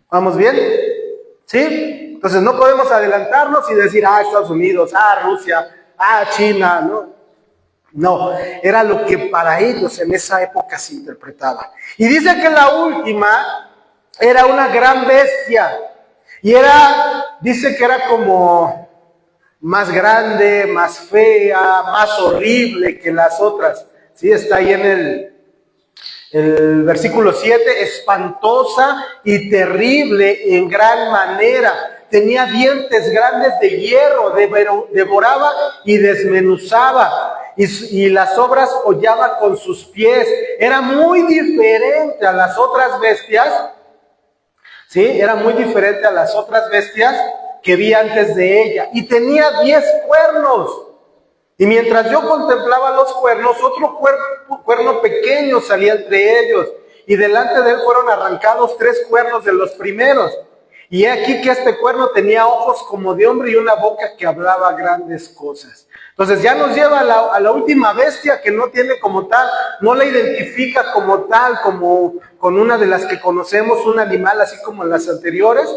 Speaker 1: ¿Vamos bien? ¿Sí? Entonces no podemos adelantarnos y decir, Estados Unidos, Rusia, China, ¿no? No, era lo que para ellos en esa época se interpretaba. Y dice que la última era una gran bestia. Y dice que era como más grande, más fea, más horrible que las otras. Sí, está ahí en el versículo 7, espantosa y terrible en gran manera. Tenía dientes grandes de hierro, devoraba y desmenuzaba, y las obras hollaba con sus pies. Era muy diferente a las otras bestias, ¿sí? Era muy diferente a las otras bestias que vi antes de ella. Y tenía 10 cuernos. Y mientras yo contemplaba los cuernos, otro cuerno pequeño salía entre ellos. Y delante de él fueron arrancados 3 cuernos de los primeros. Y he aquí que este cuerno tenía ojos como de hombre y una boca que hablaba grandes cosas. Entonces ya nos lleva a la última bestia, que no tiene como tal, no la identifica como tal, como con una de las que conocemos, un animal así como las anteriores.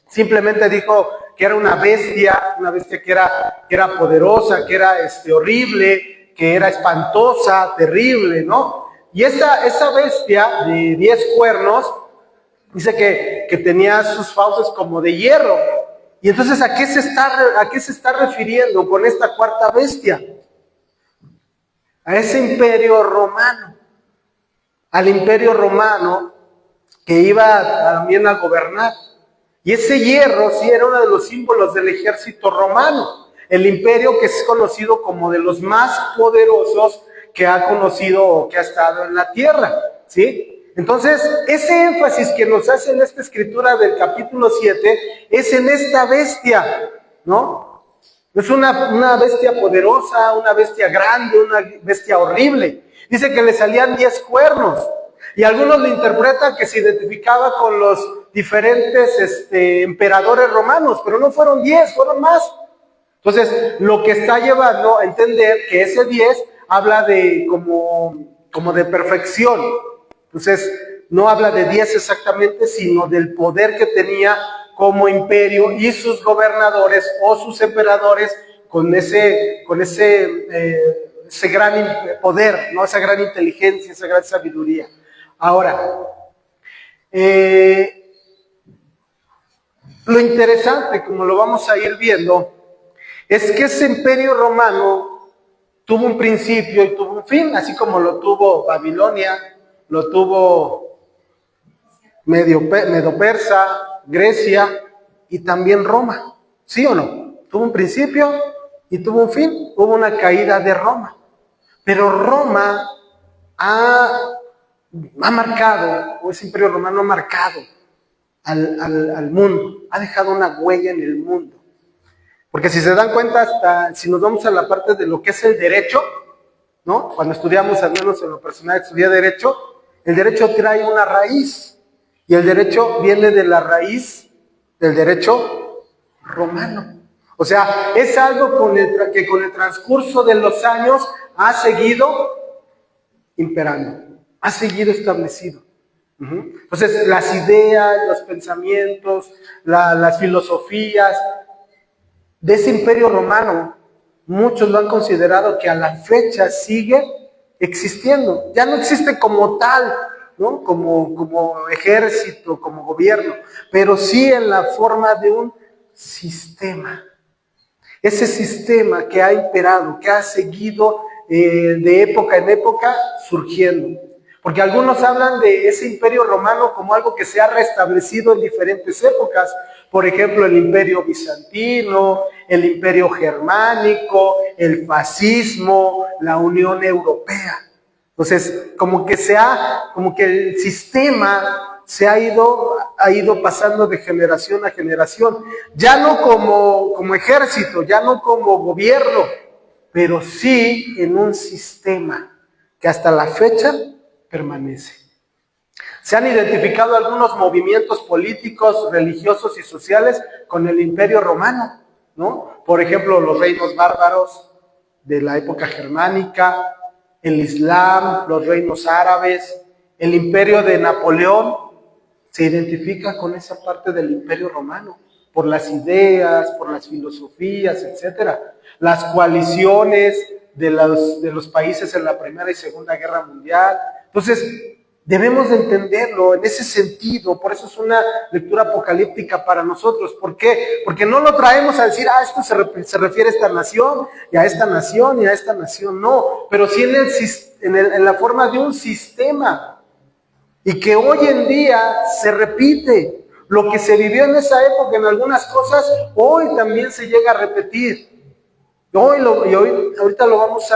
Speaker 1: Simplemente dijo que era una bestia que era poderosa, que era horrible, que era espantosa, terrible, ¿no? Y esa bestia de 10 cuernos, dice que tenía sus fauces como de hierro. Y entonces, ¿a qué se está refiriendo con esta 4ª bestia? A ese imperio romano. Al imperio romano que iba también a gobernar. Y ese hierro sí era uno de los símbolos del ejército romano. El imperio que es conocido como de los más poderosos que ha conocido o que ha estado en la tierra, ¿sí? Entonces, ese énfasis que nos hace en esta escritura del capítulo 7 es en esta bestia, ¿no? Es una bestia poderosa, una bestia grande, una bestia horrible. Dice que le salían 10 cuernos. Y algunos lo interpretan que se identificaba con los diferentes emperadores romanos, pero no fueron 10, fueron más. Entonces, lo que está llevando a entender que ese 10 habla de como de perfección. Entonces, no habla de 10 exactamente, sino del poder que tenía como imperio y sus gobernadores o sus emperadores con ese gran poder, ¿no? Esa gran inteligencia, esa gran sabiduría. Ahora, lo interesante, como lo vamos a ir viendo, es que ese imperio romano tuvo un principio y tuvo un fin, así como lo tuvo Babilonia, lo tuvo Medo-Persa, Grecia y también Roma. ¿Sí o no? Tuvo un principio y tuvo un fin. Hubo una caída de Roma. Pero Roma ha marcado, o ese imperio romano ha marcado al mundo, ha dejado una huella en el mundo. Porque si se dan cuenta, hasta si nos vamos a la parte de lo que es el derecho, ¿no? Cuando estudiamos, al menos en lo personal, estudié derecho, el derecho trae una raíz, y el derecho viene de la raíz del derecho romano. O sea, es algo que con el transcurso de los años ha seguido imperando, ha seguido establecido. Entonces, las ideas, los pensamientos, las filosofías de ese imperio romano, muchos lo han considerado que a la fecha sigue existiendo. Ya no existe como tal, ¿no? Como ejército, como gobierno, pero sí en la forma de un sistema. Ese sistema que ha imperado, que ha seguido de época en época surgiendo. Porque algunos hablan de ese imperio romano como algo que se ha restablecido en diferentes épocas. Por ejemplo, el imperio bizantino, el imperio germánico, el fascismo, la Unión Europea. Entonces, como que el sistema se ha ido pasando de generación a generación. Ya no como ejército, ya no como gobierno, pero sí en un sistema que hasta la fecha permanece. Se han identificado algunos movimientos políticos, religiosos y sociales con el Imperio Romano, ¿no? Por ejemplo, los reinos bárbaros de la época germánica, el Islam, los reinos árabes, el Imperio de Napoleón, se identifica con esa parte del Imperio Romano, por las ideas, por las filosofías, etcétera. Las coaliciones de los países en la Primera y Segunda Guerra Mundial. Entonces, debemos de entenderlo en ese sentido, por eso es una lectura apocalíptica para nosotros. ¿Por qué? Porque no lo traemos a decir, esto se refiere a esta nación, y a esta nación, y a esta nación, no, pero sí en la forma de un sistema, y que hoy en día se repite. Lo que se vivió en esa época en algunas cosas, hoy también se llega a repetir. Ahorita lo vamos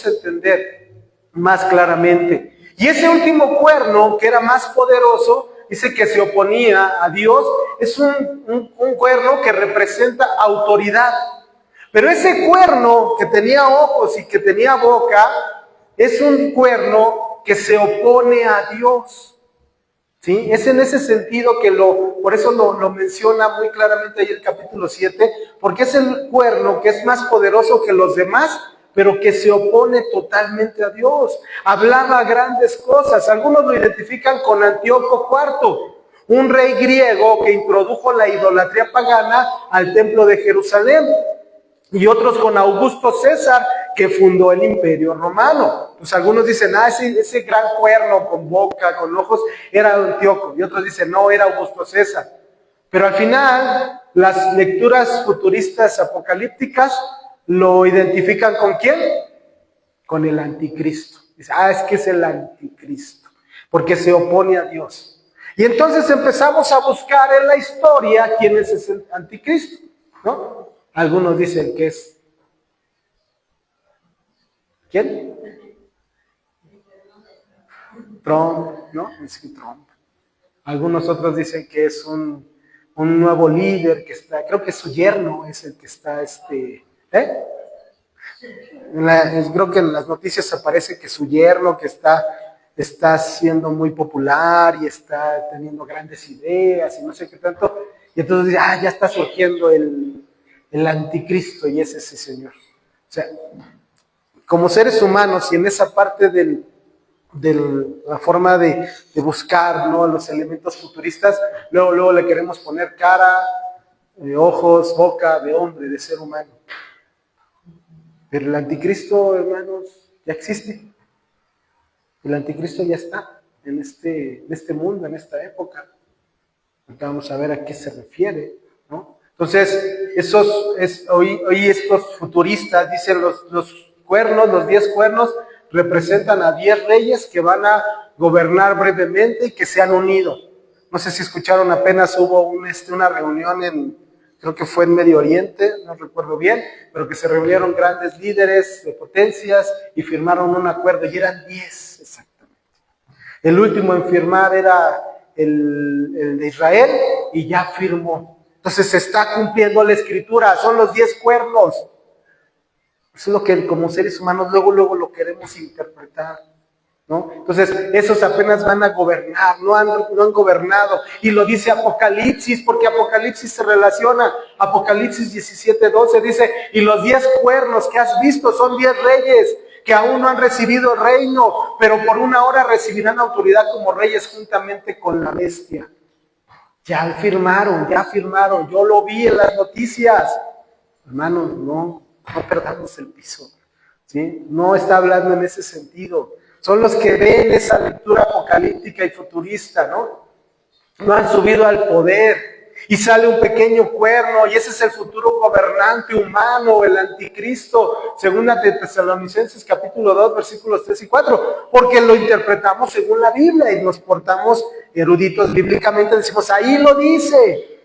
Speaker 1: a entender más claramente. Y ese último cuerno, que era más poderoso, dice que se oponía a Dios, es un cuerno que representa autoridad. Pero ese cuerno que tenía ojos y que tenía boca, es un cuerno que se opone a Dios. ¿Sí? Es en ese sentido que por eso lo menciona muy claramente ahí el capítulo 7, porque es el cuerno que es más poderoso que los demás, pero que se opone totalmente a Dios. Hablaba grandes cosas, algunos lo identifican con Antíoco IV, un rey griego que introdujo la idolatría pagana al templo de Jerusalén, y otros con Augusto César, que fundó el Imperio Romano. Pues algunos dicen, ese gran cuerno con boca, con ojos, era Antíoco, y otros dicen, no, era Augusto César. Pero al final, las lecturas futuristas apocalípticas lo identifican ¿con quién? Con el anticristo. Dice, es que es el anticristo, porque se opone a Dios. Y entonces empezamos a buscar en la historia quién es ese anticristo, ¿no? Algunos dicen que es... ¿Quién? Trump, ¿no? Es que Trump. Algunos otros dicen que es un nuevo líder que está, creo que su yerno es el que está, creo que en las noticias aparece que su yerno que está está siendo muy popular y está teniendo grandes ideas y no sé qué tanto. Y entonces dice, ya está surgiendo el anticristo y es ese señor. O sea, como seres humanos y en esa parte de la forma de buscar, ¿no?, los elementos futuristas, luego le queremos poner cara, ojos, boca de hombre, de ser humano. Pero el anticristo, hermanos, ya existe. El anticristo ya está en este mundo, en esta época. Ahorita vamos a ver a qué se refiere, ¿no? Entonces, hoy estos futuristas dicen los cuernos, los 10 cuernos, representan a 10 reyes que van a gobernar brevemente y que se han unido. No sé si escucharon, apenas hubo una reunión creo que fue en Medio Oriente, no recuerdo bien, pero que se reunieron grandes líderes de potencias y firmaron un acuerdo, y eran 10 exactamente. El último en firmar era el de Israel y ya firmó. Entonces se está cumpliendo la escritura, son los 10 cuernos. Eso es lo que como seres humanos luego lo queremos interpretar, ¿no? Entonces, esos apenas van a gobernar, no han gobernado. Y lo dice Apocalipsis, porque Apocalipsis se relaciona. Apocalipsis 17:12 dice, y los 10 cuernos que has visto son 10 reyes que aún no han recibido reino, pero por una hora recibirán autoridad como reyes juntamente con la bestia. Ya firmaron, yo lo vi en las noticias. Hermanos, no perdamos el piso, ¿sí? No está hablando en ese sentido. Son los que ven esa lectura apocalíptica y futurista, ¿no? No han subido al poder y sale un pequeño cuerno y ese es el futuro gobernante humano, el anticristo, según de Tesalonicenses capítulo 2, versículos 3 y 4, porque lo interpretamos según la Biblia y nos portamos eruditos bíblicamente, decimos, ahí lo dice.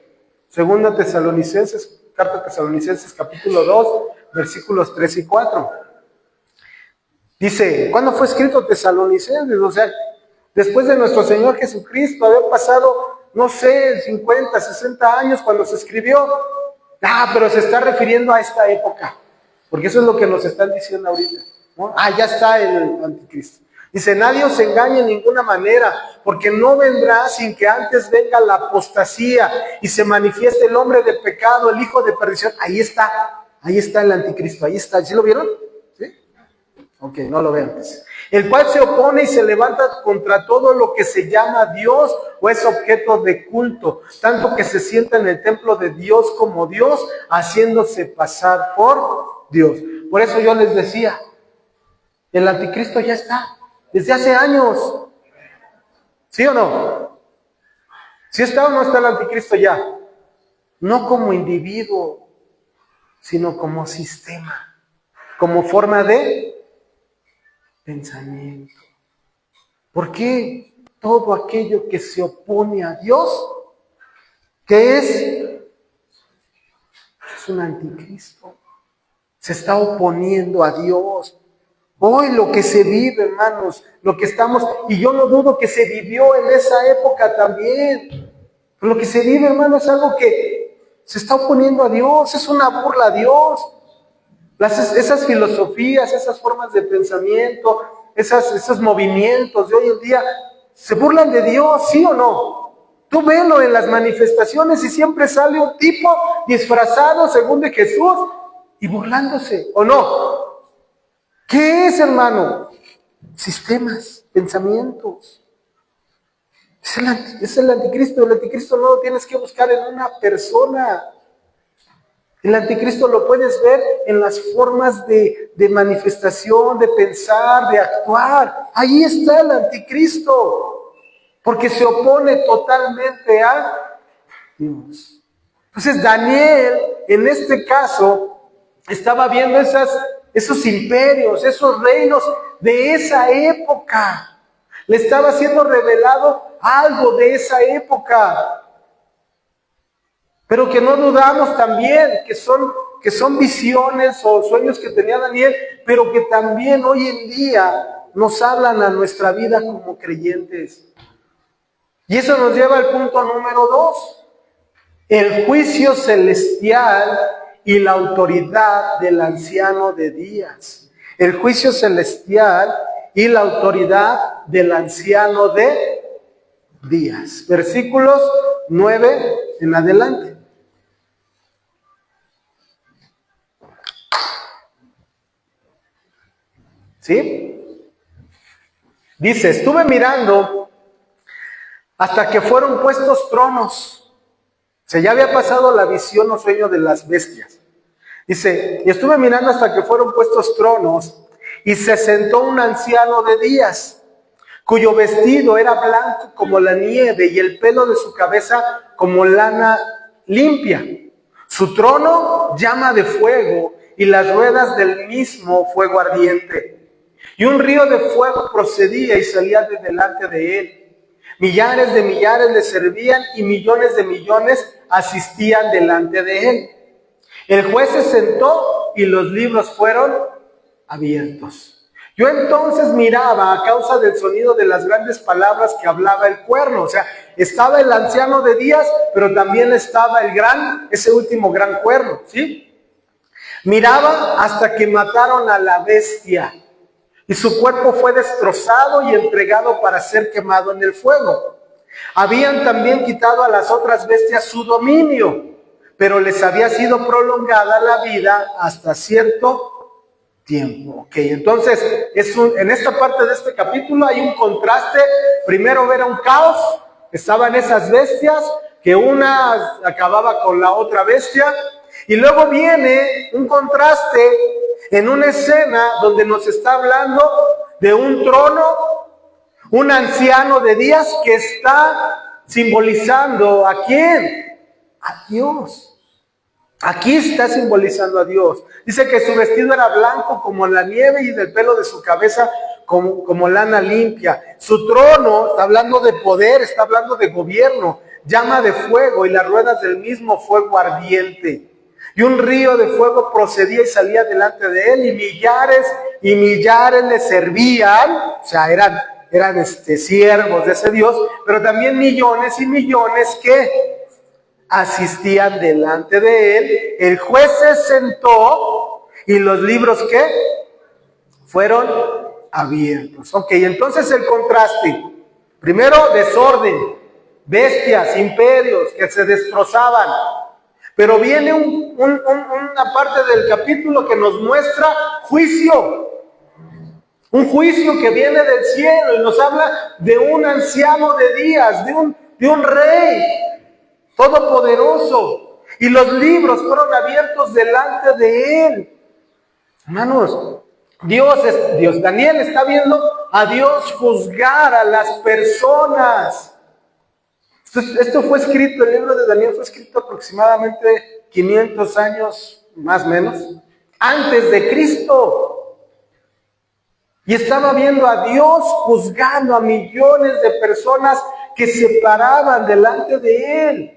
Speaker 1: Segunda Tesalonicenses, carta Tesalonicenses capítulo 2, versículos 3 y 4. Dice, ¿cuándo fue escrito Tesalonicenses? O sea, después de nuestro Señor Jesucristo, haber pasado, no sé, 50, 60 años cuando se escribió. Pero se está refiriendo a esta época, porque eso es lo que nos están diciendo ahorita, ¿no? Ya está el anticristo. Dice, nadie os engañe en ninguna manera, porque no vendrá sin que antes venga la apostasía y se manifieste el hombre de pecado, el hijo de perdición. Ahí está el anticristo, ahí está. ¿Sí lo vieron? ¿Sí? Ok, no lo vean. El cual se opone y se levanta contra todo lo que se llama Dios o es objeto de culto, tanto que se sienta en el templo de Dios como Dios, haciéndose pasar por Dios. Por eso yo les decía, el anticristo ya está, desde hace años. ¿Sí o no? ¿Sí está o no está el anticristo ya? No como individuo, sino como sistema, como forma de pensamiento. ¿Por qué todo aquello que se opone a Dios, que es un anticristo? Se está oponiendo a Dios. Hoy lo que se vive, hermanos, lo que estamos, y yo no dudo que se vivió en esa época también. Pero lo que se vive, hermanos, es algo que se está oponiendo a Dios, es una burla a Dios. Esas filosofías, esas formas de pensamiento, esos movimientos de hoy en día, ¿se burlan de Dios, sí o no? Tú velo en las manifestaciones y siempre sale un tipo disfrazado según de Jesús y burlándose, ¿o no? ¿Qué es, hermano? Sistemas, pensamientos. Es el anticristo. El anticristo no lo tienes que buscar en una persona. El anticristo lo puedes ver en las formas de manifestación, de pensar, de actuar. Ahí está el anticristo, porque se opone totalmente a Dios. Entonces Daniel, en este caso, estaba viendo esos imperios, esos reinos de esa época. Le estaba siendo revelado algo de esa época. Pero que no dudamos también que son visiones o sueños que tenía Daniel, pero que también hoy en día nos hablan a nuestra vida como creyentes. Y eso nos lleva al punto número 2, el juicio celestial y la autoridad del anciano de días. El juicio celestial y la autoridad del anciano de días. Versículos 9 en adelante. ¿Sí? Dice, estuve mirando hasta que fueron puestos tronos. O sea, ya había pasado la visión o sueño de las bestias. Dice, y estuve mirando hasta que fueron puestos tronos, y se sentó un anciano de días, cuyo vestido era blanco como la nieve, y el pelo de su cabeza como lana limpia. Su trono llama de fuego, y las ruedas del mismo fuego ardiente. Y un río de fuego procedía y salía de delante de él. Millares de millares le servían, y millones de millones asistían delante de él. El juez se sentó y los libros fueron abiertos. Yo entonces miraba a causa del sonido de las grandes palabras que hablaba el cuerno. O sea, estaba el anciano de días, pero también estaba ese último gran cuerno, ¿sí? Miraba hasta que mataron a la bestia, y su cuerpo fue destrozado y entregado para ser quemado en el fuego. Habían también quitado a las otras bestias su dominio, pero les había sido prolongada la vida hasta cierto tiempo. Ok, entonces en esta parte de este capítulo hay un contraste. Primero era un caos, estaban esas bestias, que una acababa con la otra bestia, y luego viene un contraste en una escena donde nos está hablando de un trono, un anciano de días que está simbolizando ¿a quién? A Dios. Aquí está simbolizando a Dios. Dice que su vestido era blanco como la nieve, y del pelo de su cabeza como lana limpia. Su trono, está hablando de poder, está hablando de gobierno, llama de fuego, y las ruedas del mismo fuego ardiente. Y un río de fuego procedía y salía delante de él, y millares le servían. O sea, eran siervos de ese Dios, pero también millones y millones que asistían delante de él. El juez se sentó y los libros ¿qué? Fueron abiertos. Ok, entonces el contraste. Primero, desorden, bestias, imperios que se destrozaban. Pero viene una parte del capítulo que nos muestra juicio. Un juicio que viene del cielo y nos habla de un anciano de días, de un rey todopoderoso. Y los libros fueron abiertos delante de él. Hermanos, Dios, Daniel está viendo a Dios juzgar a las personas. Esto fue escrito, el libro de Daniel fue escrito aproximadamente 500 años, más o menos, antes de Cristo. Y estaba viendo a Dios juzgando a millones de personas que se paraban delante de él.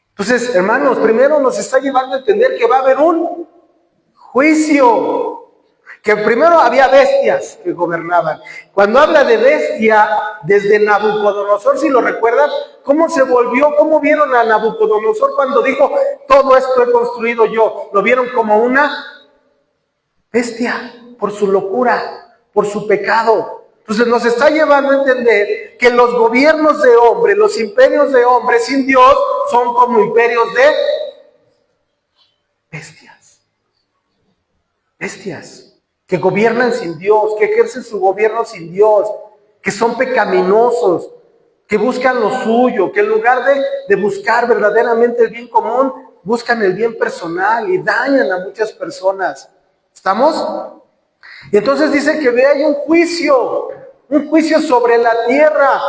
Speaker 1: Entonces, hermanos, primero nos está llevando a entender que va a haber un juicio. Que primero había bestias que gobernaban. Cuando habla de bestia, desde Nabucodonosor, si lo recuerdan, ¿cómo se volvió? ¿Cómo vieron a Nabucodonosor cuando dijo, todo esto he construido yo? Lo vieron como una bestia, por su locura, por su pecado. Entonces nos está llevando a entender que los gobiernos de hombre, los imperios de hombre sin Dios, son como imperios de bestias. Bestias que gobiernan sin Dios, que ejercen su gobierno sin Dios, que son pecaminosos, que buscan lo suyo, que en lugar de buscar verdaderamente el bien común, buscan el bien personal y dañan a muchas personas. ¿Estamos? Y entonces dice que hay un juicio sobre la tierra,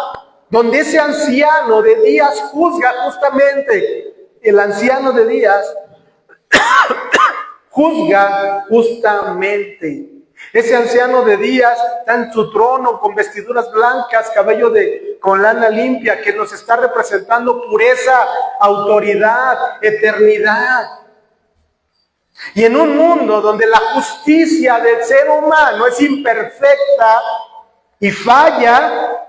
Speaker 1: donde ese anciano de días juzga justamente. El anciano de días juzga justamente. Ese anciano de días está en su trono con vestiduras blancas, cabello con lana limpia, que nos está representando pureza, autoridad, eternidad. Y en un mundo donde la justicia del ser humano es imperfecta y falla,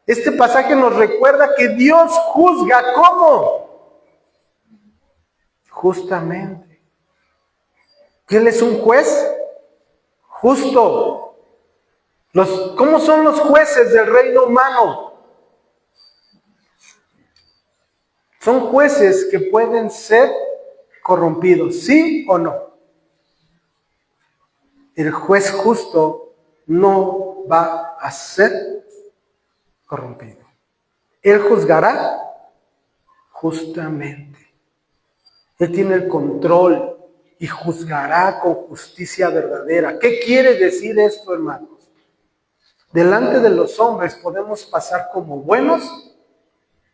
Speaker 1: este pasaje nos recuerda que Dios juzga ¿cómo? Justamente. Que Él es un juez justo. ¿Cómo son los jueces del reino humano? Son jueces que pueden ser corrompidos, ¿sí o no? El juez justo no va a ser corrompido. Él juzgará justamente. Él tiene el control y juzgará con justicia verdadera. ¿Qué quiere decir esto, hermanos? Delante de los hombres podemos pasar como buenos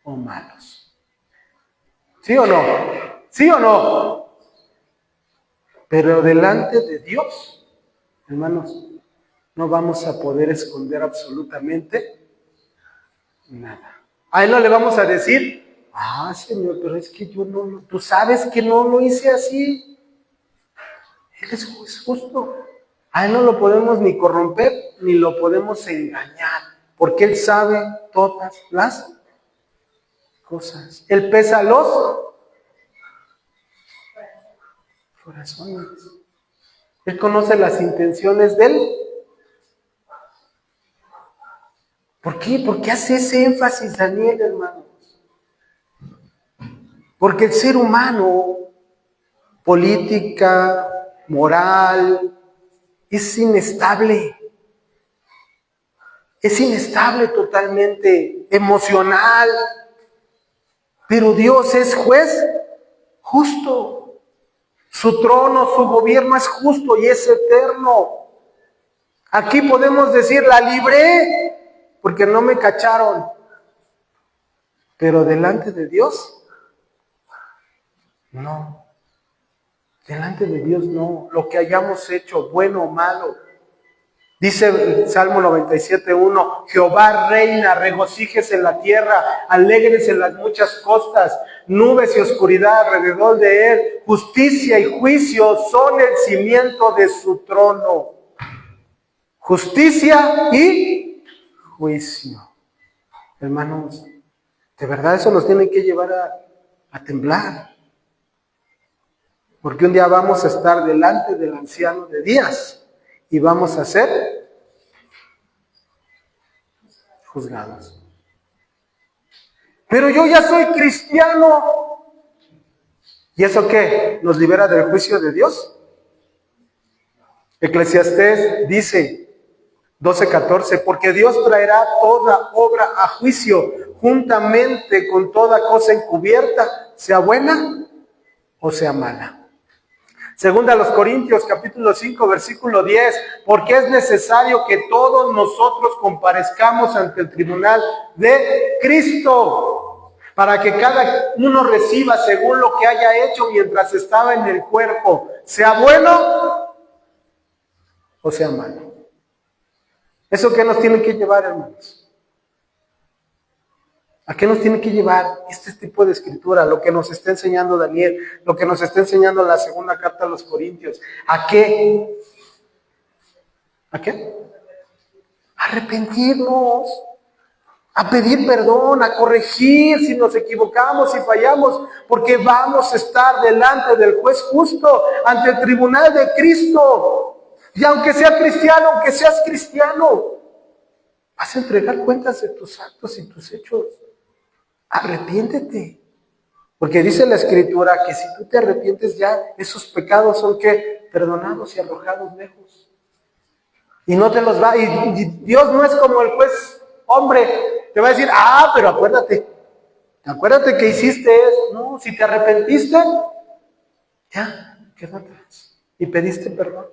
Speaker 1: o malos. ¿Sí o no? ¿Sí o no? Pero delante de Dios, hermanos, no vamos a poder esconder absolutamente nada. A Él no le vamos a decir, Señor, pero es que yo no, tú sabes que no lo hice así. Él es justo. A Él no lo podemos ni corromper, ni lo podemos engañar, porque Él sabe todas las cosas. Él pesa los corazones. Él conoce las intenciones de Él. ¿Por qué? ¿Por qué hace ese énfasis Daniel, hermanos? Porque el ser humano, política, moral, es inestable. Es inestable totalmente, emocional. Pero Dios es juez justo. Su trono, su gobierno es justo y es eterno. Aquí podemos decir, la libré porque no me cacharon. Pero delante de Dios, no. Delante de Dios no. Lo que hayamos hecho, bueno o malo. Dice el Salmo 97:1, Jehová reina, regocíjese en la tierra, alegres en las muchas costas, nubes y oscuridad alrededor de él, justicia y juicio son el cimiento de su trono. Justicia y juicio. Hermanos, de verdad eso nos tiene que llevar a temblar. Porque un día vamos a estar delante del anciano de días y vamos a ser juzgados. Pero yo ya soy cristiano. ¿Y eso qué? ¿Nos libera del juicio de Dios? Eclesiastés dice 12:14, porque Dios traerá toda obra a juicio juntamente con toda cosa encubierta, sea buena o sea mala. Segunda a los Corintios, capítulo 5, versículo 10, porque es necesario que todos nosotros comparezcamos ante el tribunal de Cristo, para que cada uno reciba según lo que haya hecho mientras estaba en el cuerpo, sea bueno o sea malo. ¿Eso qué nos tiene que llevar, hermanos? ¿A qué nos tiene que llevar este tipo de escritura? Lo que nos está enseñando Daniel, lo que nos está enseñando la segunda carta a los Corintios. ¿A qué? ¿A qué? A arrepentirnos, a pedir perdón, a corregir si nos equivocamos, si fallamos, porque vamos a estar delante del juez justo, ante el tribunal de Cristo. Y aunque sea cristiano, aunque seas cristiano, vas a entregar cuentas de tus actos y tus hechos. Arrepiéntete. Porque dice la Escritura que si tú te arrepientes ya, esos pecados son ¿qué? Perdonados y arrojados lejos. Y no te los va, y Dios no es como el juez hombre, te va a decir, pero acuérdate que hiciste esto. No, si te arrepentiste, ya, quedó atrás. Y pediste perdón.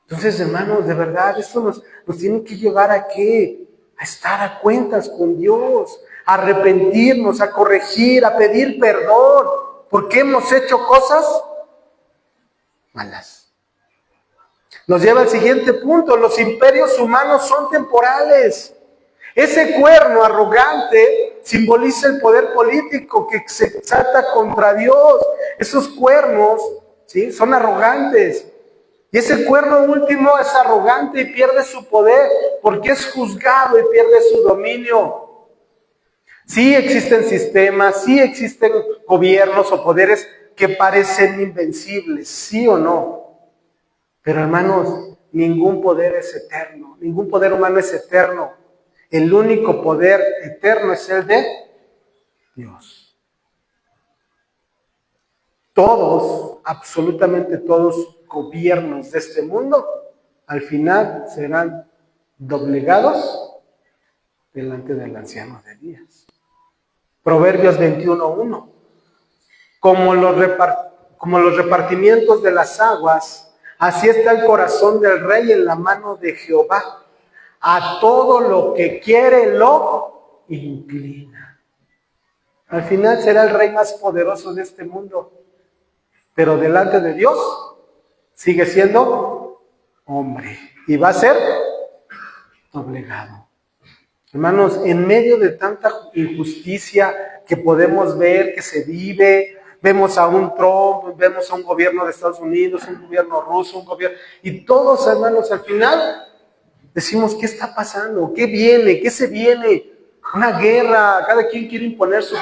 Speaker 1: Entonces, hermanos, de verdad, esto nos tiene que llevar a ¿qué? A estar a cuentas con Dios, a arrepentirnos, a corregir, a pedir perdón, porque hemos hecho cosas malas. Nos lleva al siguiente punto, los imperios humanos son temporales. Ese cuerno arrogante simboliza el poder político que se exalta contra Dios. Esos cuernos, ¿sí? Son arrogantes. Y ese cuerno último es arrogante y pierde su poder porque es juzgado y pierde su dominio. Sí existen sistemas, sí existen gobiernos o poderes que parecen invencibles, sí o no. Pero hermanos, ningún poder es eterno, ningún poder humano es eterno. El único poder eterno es el de Dios. Todos, absolutamente todos, gobiernos de este mundo, al final serán doblegados delante del anciano de días. Proverbios 21:1. Como los repartimientos de las aguas, así está el corazón del rey en la mano de Jehová. A todo lo que quiere lo inclina. Al final será el rey más poderoso de este mundo, pero delante de Dios sigue siendo hombre y va a ser doblegado. Hermanos, en medio de tanta injusticia que podemos ver, que se vive, vemos a un Trump, vemos a un gobierno de Estados Unidos, un gobierno ruso, un gobierno, y todos, hermanos, al final decimos, ¿qué está pasando? ¿Qué viene? ¿Qué se viene? Una guerra, cada quien quiere imponer su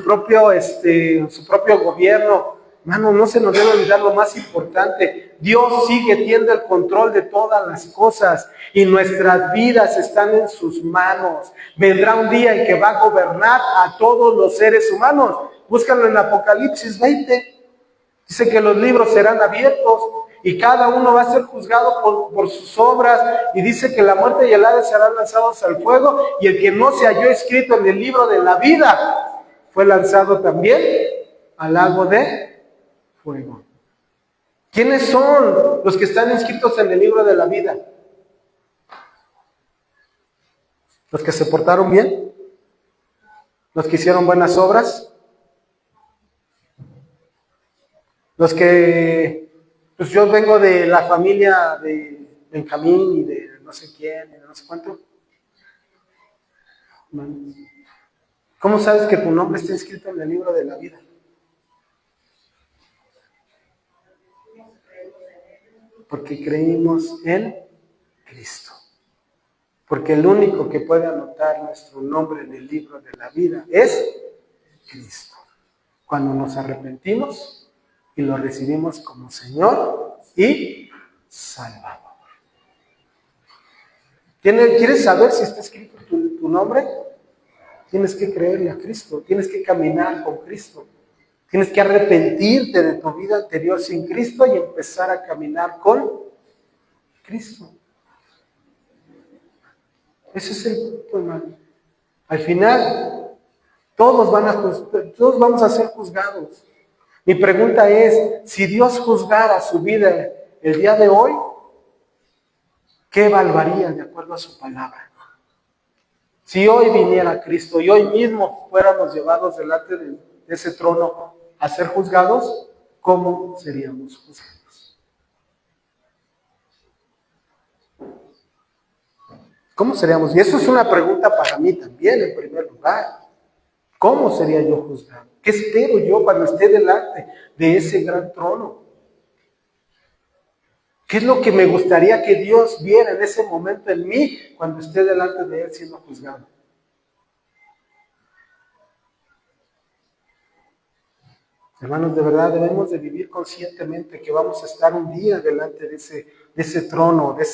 Speaker 1: propio gobierno. Hermano, no se nos debe olvidar lo más importante. Dios sigue teniendo el control de todas las cosas y nuestras vidas están en sus manos. Vendrá un día en que va a gobernar a todos los seres humanos. Búscalo en Apocalipsis 20. Dice que los libros serán abiertos y cada uno va a ser juzgado por sus obras. Y dice que la muerte y el Hades serán lanzados al fuego, y el que no se halló escrito en el libro de la vida fue lanzado también al lago de fuego. ¿Quiénes son los que están inscritos en el libro de la vida? ¿Los que se portaron bien? ¿Los que hicieron buenas obras? Los que, pues yo vengo de la familia de Benjamín y de no sé quién, y de no sé cuánto. ¿Cómo sabes que tu nombre está inscrito en el libro de la vida? Porque creímos en Cristo. Porque el único que puede anotar nuestro nombre en el libro de la vida es Cristo. Cuando nos arrepentimos y lo recibimos como Señor y Salvador. ¿Quieres saber si está escrito tu nombre? Tienes que creerle a Cristo, tienes que caminar con Cristo. Tienes que arrepentirte de tu vida anterior sin Cristo y empezar a caminar con Cristo. Ese es el punto, hermano. Al final, todos vamos a ser juzgados. Mi pregunta es, si Dios juzgara su vida el día de hoy, ¿qué evaluaría de acuerdo a su palabra? Si hoy viniera Cristo y hoy mismo fuéramos llevados delante de ese trono a ser juzgados, ¿cómo seríamos juzgados? ¿Cómo seríamos? Y eso es una pregunta para mí también, en primer lugar. ¿Cómo sería yo juzgado? ¿Qué espero yo cuando esté delante de ese gran trono? ¿Qué es lo que me gustaría que Dios viera en ese momento en mí cuando esté delante de Él siendo juzgado? Hermanos, de verdad debemos de vivir conscientemente que vamos a estar un día delante de ese trono, de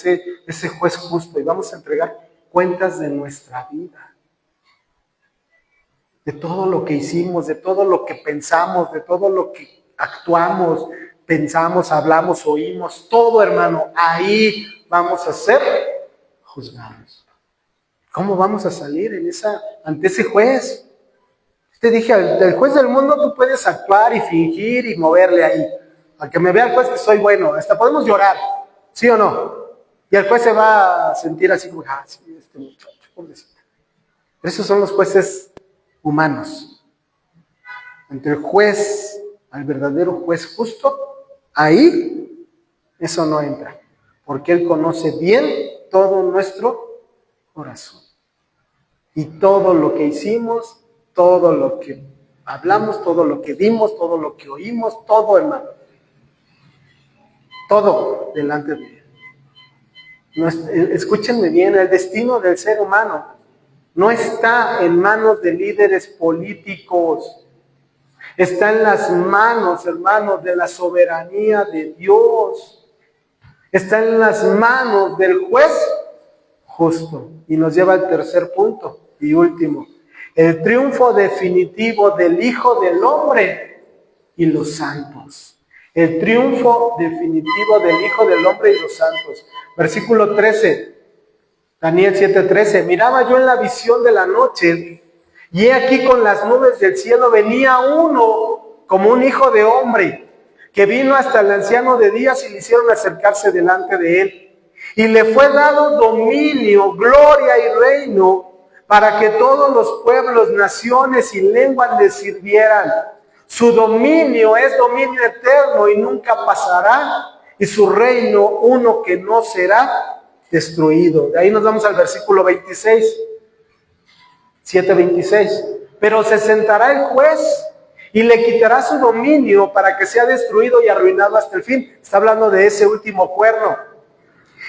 Speaker 1: ese juez justo, y vamos a entregar cuentas de nuestra vida, de todo lo que hicimos, de todo lo que pensamos, de todo lo que actuamos, pensamos, hablamos, oímos, todo, hermano, ahí vamos a ser juzgados. ¿Cómo vamos a salir ante ese juez? Te dije, del juez del mundo tú puedes actuar y fingir y moverle ahí. A que me vea el juez que soy bueno. Hasta podemos llorar, ¿sí o no? Y el juez se va a sentir así como, sí, este muchacho, pobrecito. Esos son los jueces humanos. Entre el juez, al verdadero juez justo, ahí eso no entra. Porque Él conoce bien todo nuestro corazón. Y todo lo que hicimos, todo lo que hablamos, todo lo que dimos, todo lo que oímos, todo, hermano. Todo delante de Él. Escúchenme bien, el destino del ser humano no está en manos de líderes políticos. Está en las manos, hermanos, de la soberanía de Dios. está en las manos del juez justo. Y nos lleva al tercer punto y último. El triunfo definitivo del Hijo del Hombre y los santos. El triunfo definitivo del Hijo del Hombre y los santos. Versículo 13. Daniel 7:13. Miraba yo en la visión de la noche, y he aquí con las nubes del cielo venía uno como un hijo de hombre, que vino hasta el anciano de días y le hicieron acercarse delante de él. Y le fue dado dominio, gloria y reino, para que todos los pueblos, naciones y lenguas le sirvieran. Su dominio es dominio eterno y nunca pasará, y su reino uno que no será destruido. De ahí nos vamos al versículo 26, 7:26. Pero se sentará el juez y le quitará su dominio para que sea destruido y arruinado hasta el fin. Está hablando de ese último cuerno.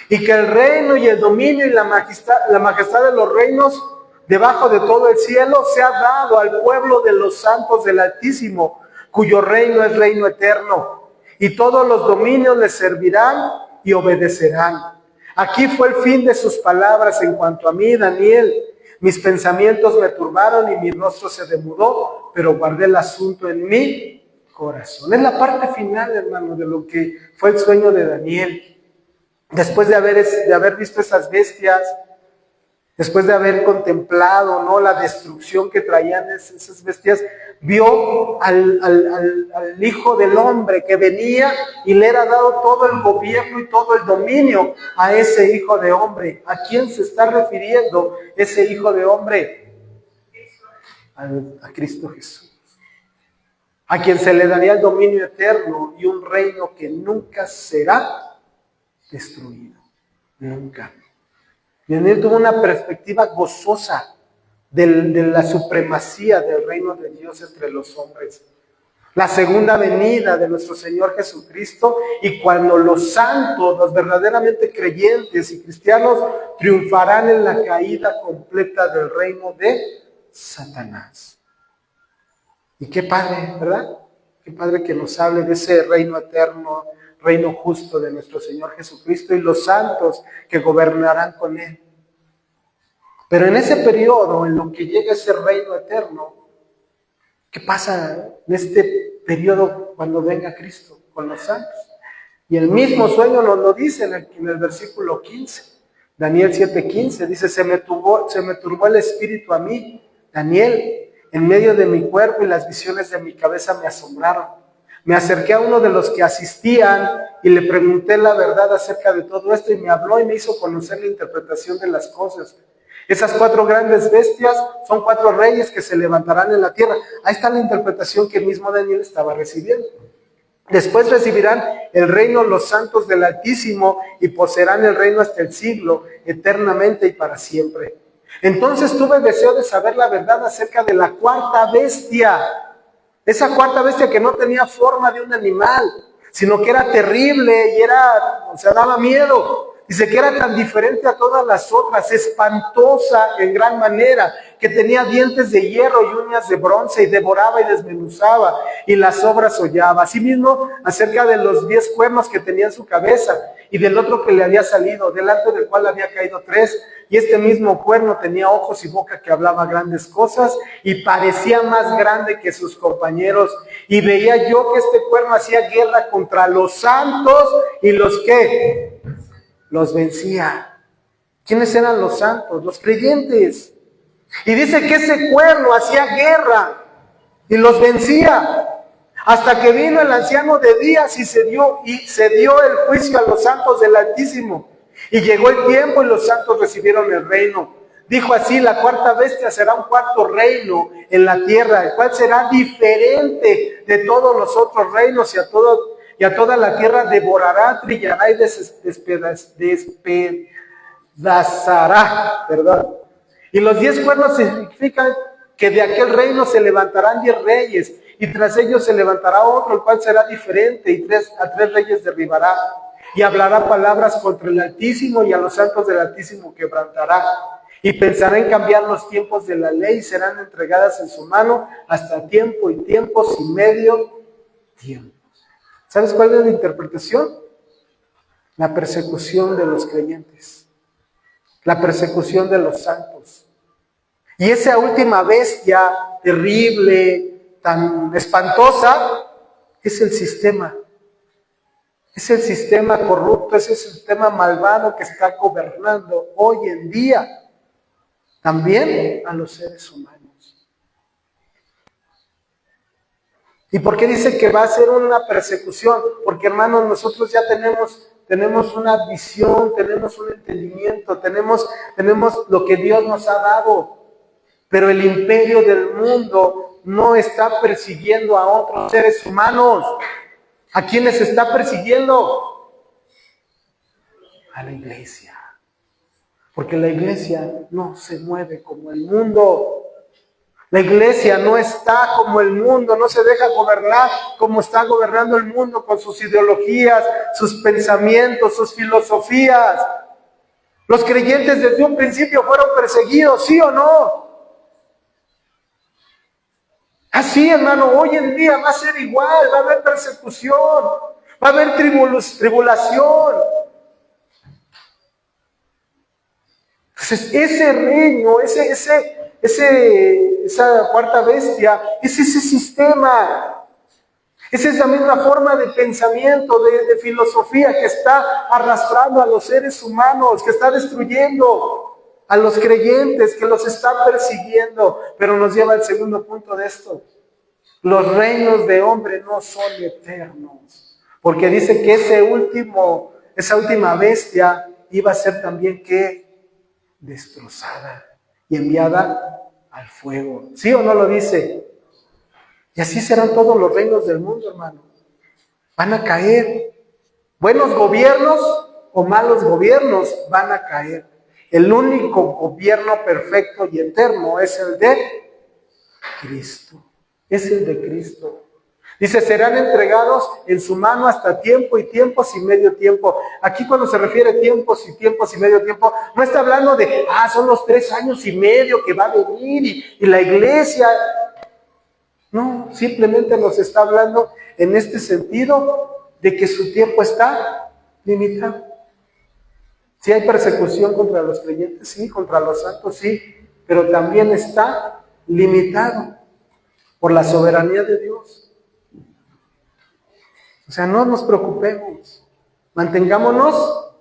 Speaker 1: Y que el reino y el dominio y la majestad de los reinos debajo de todo el cielo sea dado al pueblo de los santos del Altísimo, cuyo reino es reino eterno. Y todos los dominios le servirán y obedecerán. Aquí fue el fin de sus palabras en cuanto a mí, Daniel. Mis pensamientos me turbaron y mi rostro se demudó, pero guardé el asunto en mi corazón. Es la parte final, hermano, de lo que fue el sueño de Daniel. Después de haber visto esas bestias, después de haber contemplado, ¿no?, la destrucción que traían esas bestias, vio al Hijo del Hombre que venía y le era dado todo el gobierno y todo el dominio a ese Hijo de Hombre. ¿A quién se está refiriendo ese Hijo de Hombre? A Cristo Jesús. A quien se le daría el dominio eterno y un reino que nunca será destruido. Nunca. Daniel tuvo una perspectiva gozosa de la supremacía del reino de Dios entre los hombres. La segunda venida de nuestro Señor Jesucristo, y cuando los santos, los verdaderamente creyentes y cristianos, triunfarán en la caída completa del reino de Satanás. Y qué padre, ¿verdad? Qué padre que nos hable de ese reino eterno, reino justo de nuestro Señor Jesucristo y los santos que gobernarán con Él. Pero en ese periodo, en lo que llega ese reino eterno, ¿qué pasa en este periodo cuando venga Cristo con los santos? Y el mismo sueño nos lo dice en el versículo 15. Daniel 7:15 dice: se me turbó el espíritu a mí, Daniel, en medio de mi cuerpo, y las visiones de mi cabeza me asombraron. Me acerqué a uno de los que asistían y le pregunté la verdad acerca de todo esto, y me habló y me hizo conocer la interpretación de las cosas. Esas 4 grandes bestias son 4 reyes que se levantarán en la tierra. Ahí está la interpretación que el mismo Daniel estaba recibiendo. Después recibirán el reino los santos del Altísimo y poseerán el reino hasta el siglo, eternamente y para siempre. Entonces tuve deseo de saber la verdad acerca de la 4ª bestia. Esa 4ª bestia que no tenía forma de un animal, sino que era terrible y daba miedo. Dice que era tan diferente a todas las otras, espantosa en gran manera, que tenía dientes de hierro y uñas de bronce, y devoraba y desmenuzaba, y las obras hollaba. Asimismo, acerca de los 10 cuernos que tenía en su cabeza, y del otro que le había salido, delante del cual había caído 3, y este mismo cuerno tenía ojos y boca que hablaba grandes cosas, y parecía más grande que sus compañeros. Y veía yo que este cuerno hacía guerra contra los santos, y los que los vencía. ¿Quiénes eran los santos? Los creyentes. Y dice que ese cuerno hacía guerra y los vencía, hasta que vino el anciano de días y se dio el juicio a los santos del Altísimo. Y llegó el tiempo y los santos recibieron el reino. Dijo así: la 4ª bestia será un 4º reino en la tierra, el cual será diferente de todos los otros reinos, y a toda la tierra devorará, trillará y despedazará, ¿verdad? Y los 10 cuernos significan que de aquel reino se levantarán 10 reyes, y tras ellos se levantará otro, el cual será diferente, y a 3 reyes derribará. Y hablará palabras contra el Altísimo, y a los santos del Altísimo quebrantará. Y pensará en cambiar los tiempos de la ley, y serán entregadas en su mano hasta tiempo y tiempos y medio tiempo. ¿Sabes cuál es la interpretación? la persecución de los creyentes, la persecución de los santos. Y esa última bestia terrible, tan espantosa, es el sistema. Es el sistema corrupto, es el sistema malvado que está gobernando hoy en día también a los seres humanos. ¿Y por qué dice que va a ser una persecución? Porque, hermanos, nosotros ya tenemos una visión, tenemos un entendimiento, tenemos lo que Dios nos ha dado. Pero el imperio del mundo no está persiguiendo a otros seres humanos. ¿A quiénes está persiguiendo? A la iglesia. Porque la iglesia no se mueve como el mundo. La iglesia no está como el mundo, no se deja gobernar como está gobernando el mundo con sus ideologías, sus pensamientos, sus filosofías. Los creyentes desde un principio fueron perseguidos, ¿sí o no? Así, hermano, hoy en día va a ser igual, va a haber persecución, va a haber tribulación. Entonces, ese reino, esa cuarta bestia, es ese sistema. Es esa misma forma de pensamiento, de filosofía que está arrastrando a los seres humanos, que está destruyendo a los creyentes, que los está persiguiendo. Pero nos lleva al segundo punto de esto. Los reinos de hombre no son eternos. Porque dice que esa última bestia iba a ser también que destrozada y enviada al fuego. ¿Sí o no lo dice? Y así serán todos los reinos del mundo, hermano. Van a caer. Buenos gobiernos o malos gobiernos van a caer. El único gobierno perfecto y eterno es el de Cristo. Es el de Cristo. Dice, serán entregados en su mano hasta tiempo y tiempos y medio tiempo. Aquí cuando se refiere a tiempos y medio tiempo, no está hablando de, son los 3 años y medio que va a venir y la iglesia. No, simplemente nos está hablando en este sentido de que su tiempo está limitado. Si hay persecución contra los creyentes, sí, contra los santos, sí, pero también está limitado por la soberanía de Dios. O sea, no nos preocupemos, mantengámonos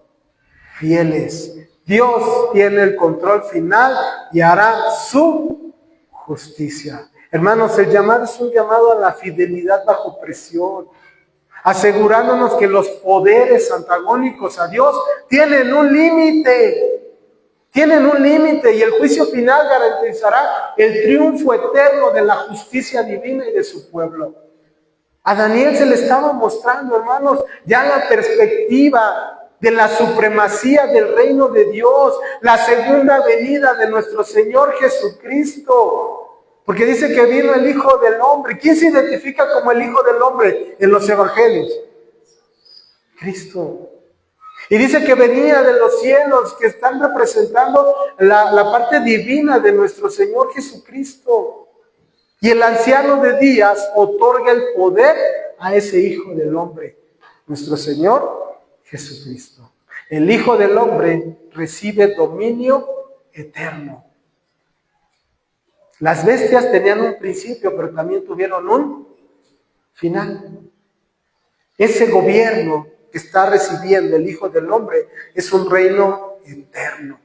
Speaker 1: fieles. Dios tiene el control final y hará su justicia. Hermanos, el llamado es un llamado a la fidelidad bajo presión, asegurándonos que los poderes antagónicos a Dios tienen un límite. Tienen un límite y el juicio final garantizará el triunfo eterno de la justicia divina y de su pueblo. A Daniel se le estaba mostrando, hermanos, ya la perspectiva de la supremacía del reino de Dios, la segunda venida de nuestro Señor Jesucristo. Porque dice que vino el Hijo del Hombre. ¿Quién se identifica como el Hijo del Hombre en los evangelios? Cristo. Y dice que venía de los cielos, que están representando la parte divina de nuestro Señor Jesucristo. Y el anciano de días otorga el poder a ese Hijo del Hombre, nuestro Señor Jesucristo. El Hijo del Hombre recibe dominio eterno. Las bestias tenían un principio, pero también tuvieron un final. Ese gobierno que está recibiendo el Hijo del Hombre es un reino eterno.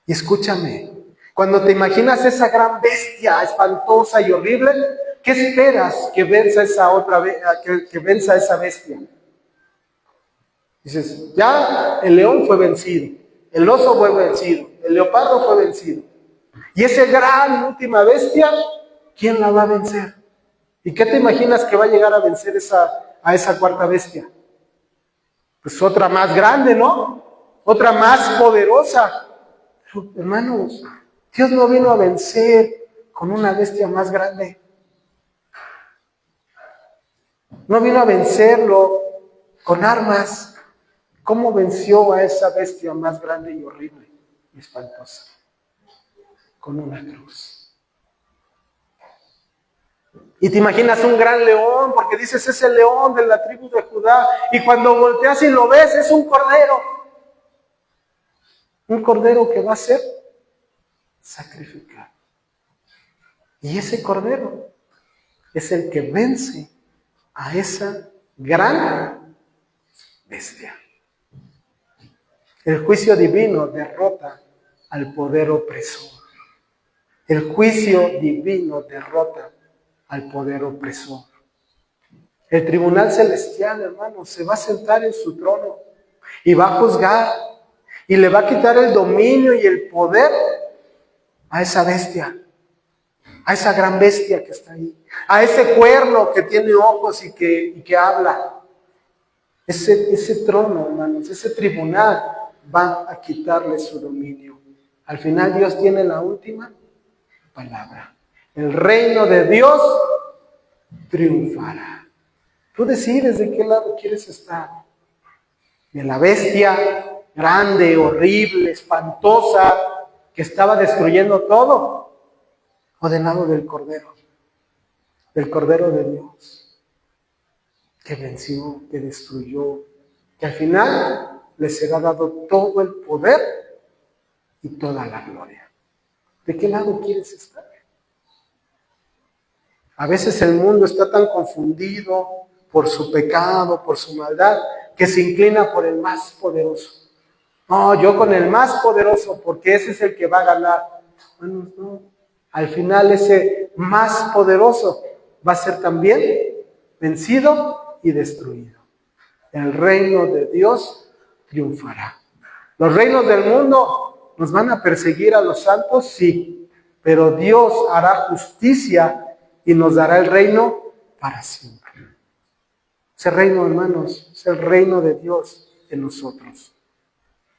Speaker 1: Y escúchame, cuando te imaginas esa gran bestia espantosa y horrible, ¿qué esperas que venza esa bestia? Dices, ya el león fue vencido, el oso fue vencido, el leopardo fue vencido. Y esa gran última bestia, ¿quién la va a vencer? ¿Y qué te imaginas que va a llegar a vencer a esa cuarta bestia? Pues otra más grande, ¿no? Otra más poderosa. Pero, hermanos, Dios no vino a vencer con una bestia más grande. No vino a vencerlo con armas. ¿Cómo venció a esa bestia más grande y horrible y espantosa? Con una cruz. Y te imaginas un gran león, porque dices, es el león de la tribu de Judá. Y cuando volteas y lo ves, es un cordero. Un cordero que va a ser sacrificado. Y ese cordero es el que vence a esa gran bestia. El juicio divino derrota al poder opresor. El juicio divino derrota al poder opresor. El tribunal celestial, hermanos, se va a sentar en su trono y va a juzgar y le va a quitar el dominio y el poder a esa bestia, a esa gran bestia que está ahí, a ese cuerno que tiene ojos y que habla. Ese trono, hermanos, ese tribunal va a quitarle su dominio. Al final Dios tiene la última palabra. El reino de Dios triunfará. Tú decides de qué lado quieres estar. De la bestia grande, horrible, espantosa, que estaba destruyendo todo, o del lado del Cordero de Dios, que venció, que destruyó, que al final le será dado todo el poder y toda la gloria. ¿De qué lado quieres estar? A veces el mundo está tan confundido por su pecado, por su maldad, que se inclina por el más poderoso. No, yo con el más poderoso, porque ese es el que va a ganar. Bueno, no. Al final ese más poderoso va a ser también vencido y destruido. El reino de Dios triunfará. Los reinos del mundo nos van a perseguir a los santos, sí, pero Dios hará justicia y nos dará el reino para siempre. Ese reino, hermanos, es el reino de Dios en nosotros.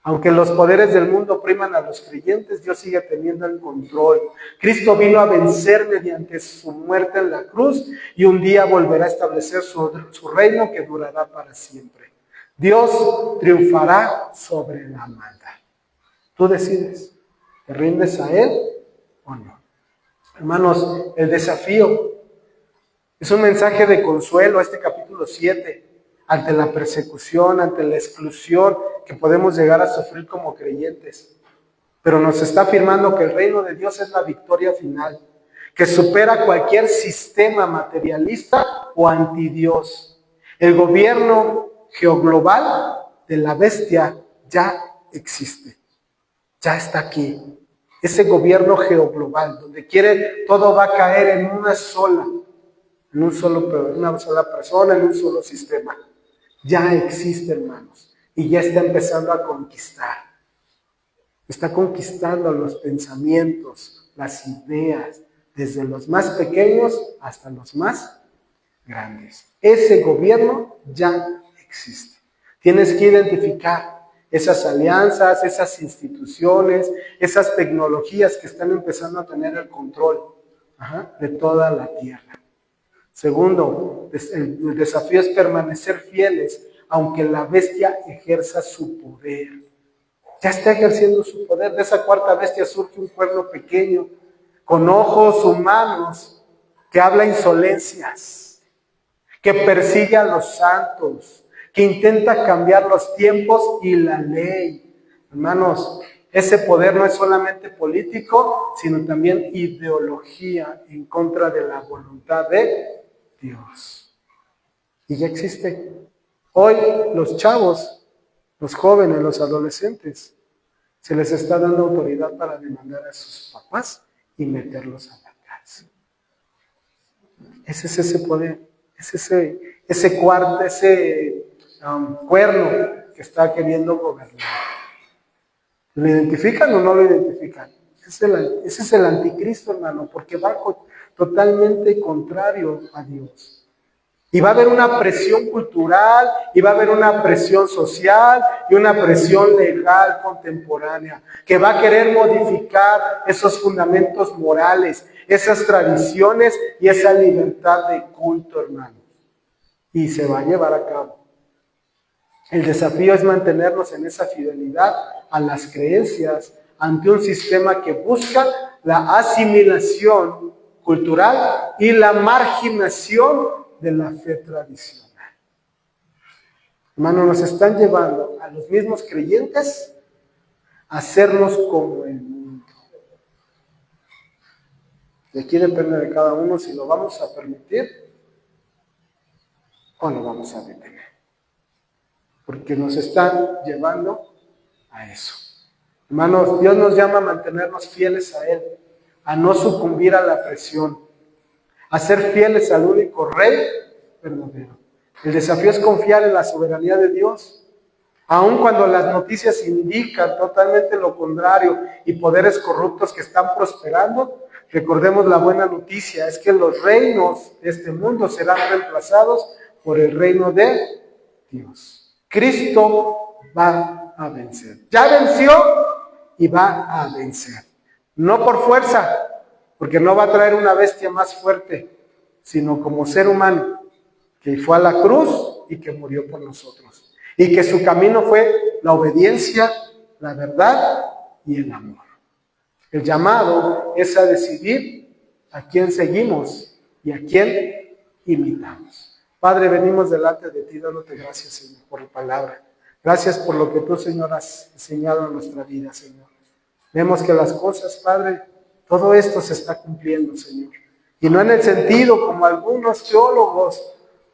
Speaker 1: Aunque los poderes del mundo opriman a los creyentes, Dios sigue teniendo el control. Cristo vino a vencer mediante su muerte en la cruz y un día volverá a establecer su reino que durará para siempre. Dios triunfará sobre la maldad. Tú decides, ¿te rindes a Él o no? Hermanos, el desafío es un mensaje de consuelo a este capítulo 7. Ante la persecución, ante la exclusión que podemos llegar a sufrir como creyentes. Pero nos está afirmando que el reino de Dios es la victoria final, que supera cualquier sistema materialista o antidios. El gobierno geoglobal de la bestia ya existe, ya está aquí. Ese gobierno geoglobal, donde quiere todo va a caer en una sola persona, en un solo sistema. Ya existe, hermanos, y ya está empezando a conquistar. Está conquistando los pensamientos, las ideas, desde los más pequeños hasta los más grandes. Ese gobierno ya existe. Tienes que identificar esas alianzas, esas instituciones, esas tecnologías que están empezando a tener el control de toda la tierra. Segundo, el desafío es permanecer fieles, aunque la bestia ejerza su poder. Ya está ejerciendo su poder. De esa cuarta bestia surge un pueblo pequeño, con ojos humanos, que habla insolencias, que persigue a los santos, que intenta cambiar los tiempos y la ley. Hermanos, ese poder no es solamente político, sino también ideología en contra de la voluntad de Dios. Y ya existe. Hoy los chavos, los jóvenes, los adolescentes, se les está dando autoridad para demandar a sus papás y meterlos a la cárcel. Ese es ese poder, es ese cuerno que está queriendo gobernar. ¿Lo identifican o no lo identifican? Ese es el anticristo, hermano, porque va totalmente contrario a Dios. Y va a haber una presión cultural, y va a haber una presión social y una presión legal contemporánea, que va a querer modificar esos fundamentos morales, esas tradiciones y esa libertad de culto, hermano. Y se va a llevar a cabo. El desafío es mantenernos en esa fidelidad a las creencias ante un sistema que busca la asimilación cultural y la marginación de la fe tradicional. Hermano, nos están llevando a los mismos creyentes a hacernos como el mundo. Y aquí depende de cada uno si lo vamos a permitir o lo vamos a detener. Porque nos están llevando a eso. Hermanos, Dios nos llama a mantenernos fieles a Él, a no sucumbir a la presión, a ser fieles al único Rey verdadero. El desafío es confiar en la soberanía de Dios, aun cuando las noticias indican totalmente lo contrario y poderes corruptos que están prosperando. Recordemos la buena noticia, es que los reinos de este mundo serán reemplazados por el reino de Dios. Cristo va a vencer. Ya venció y va a vencer. No por fuerza, porque no va a traer una bestia más fuerte, sino como ser humano que fue a la cruz y que murió por nosotros. Y que su camino fue la obediencia, la verdad y el amor. El llamado es a decidir a quién seguimos y a quién imitamos. Padre, venimos delante de ti dándote gracias, Señor, por la palabra. Gracias por lo que tú, Señor, has enseñado en nuestra vida, Señor. Vemos que las cosas, Padre, todo esto se está cumpliendo, Señor. Y no en el sentido como algunos teólogos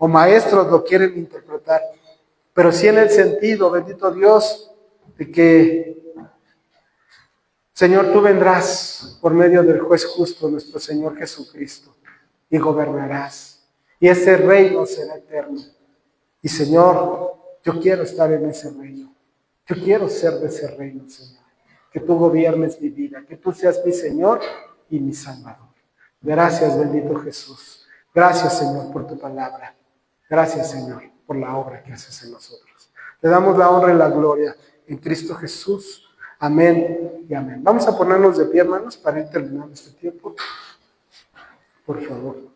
Speaker 1: o maestros lo quieren interpretar, pero sí en el sentido, bendito Dios, de que, Señor, tú vendrás por medio del juez justo, nuestro Señor Jesucristo, y gobernarás. Y ese reino será eterno. Y, Señor, yo quiero estar en ese reino. Yo quiero ser de ese reino, Señor. Que tú gobiernes mi vida, que tú seas mi Señor y mi Salvador. Gracias, bendito Jesús. Gracias, Señor, por tu palabra. Gracias, Señor, por la obra que haces en nosotros. Te damos la honra y la gloria en Cristo Jesús. Amén y amén. Vamos a ponernos de pie, hermanos, para ir terminando este tiempo. Por favor.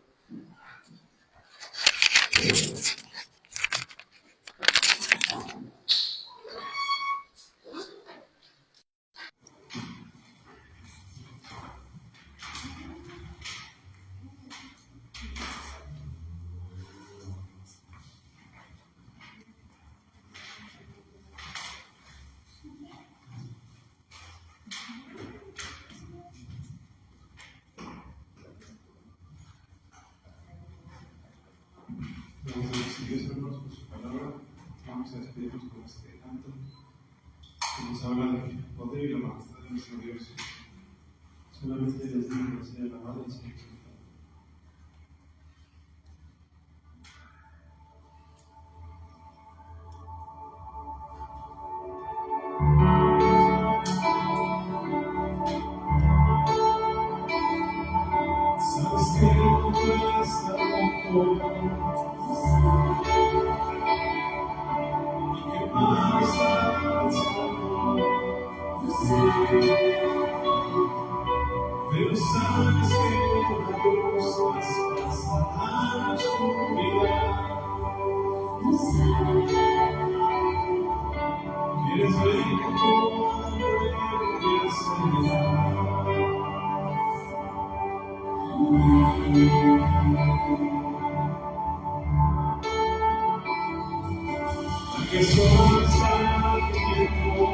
Speaker 2: Vamos a recibir, hermanos, por su palabra. Vamos a despedirnos con este canto que nos habla del poder y la majestad de nuestro Dios. Solamente les digo que sea alabado y sea exaltado. Sabes que no puedes estar conmigo. Pero sabes que la luz traspasa a la oscuridad. Quieres ver cómo puede ser. Que solo está tiempo.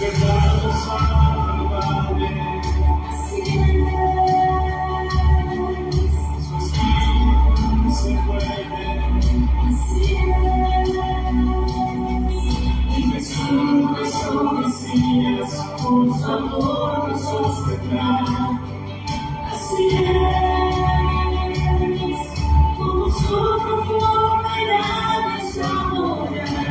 Speaker 2: verdad nos salvaré. Así es. Su espíritu se mueve. Así es. Y Jesús Mesías, por su amor nos sostendrá. Así es. Como su profundidad nos amorará.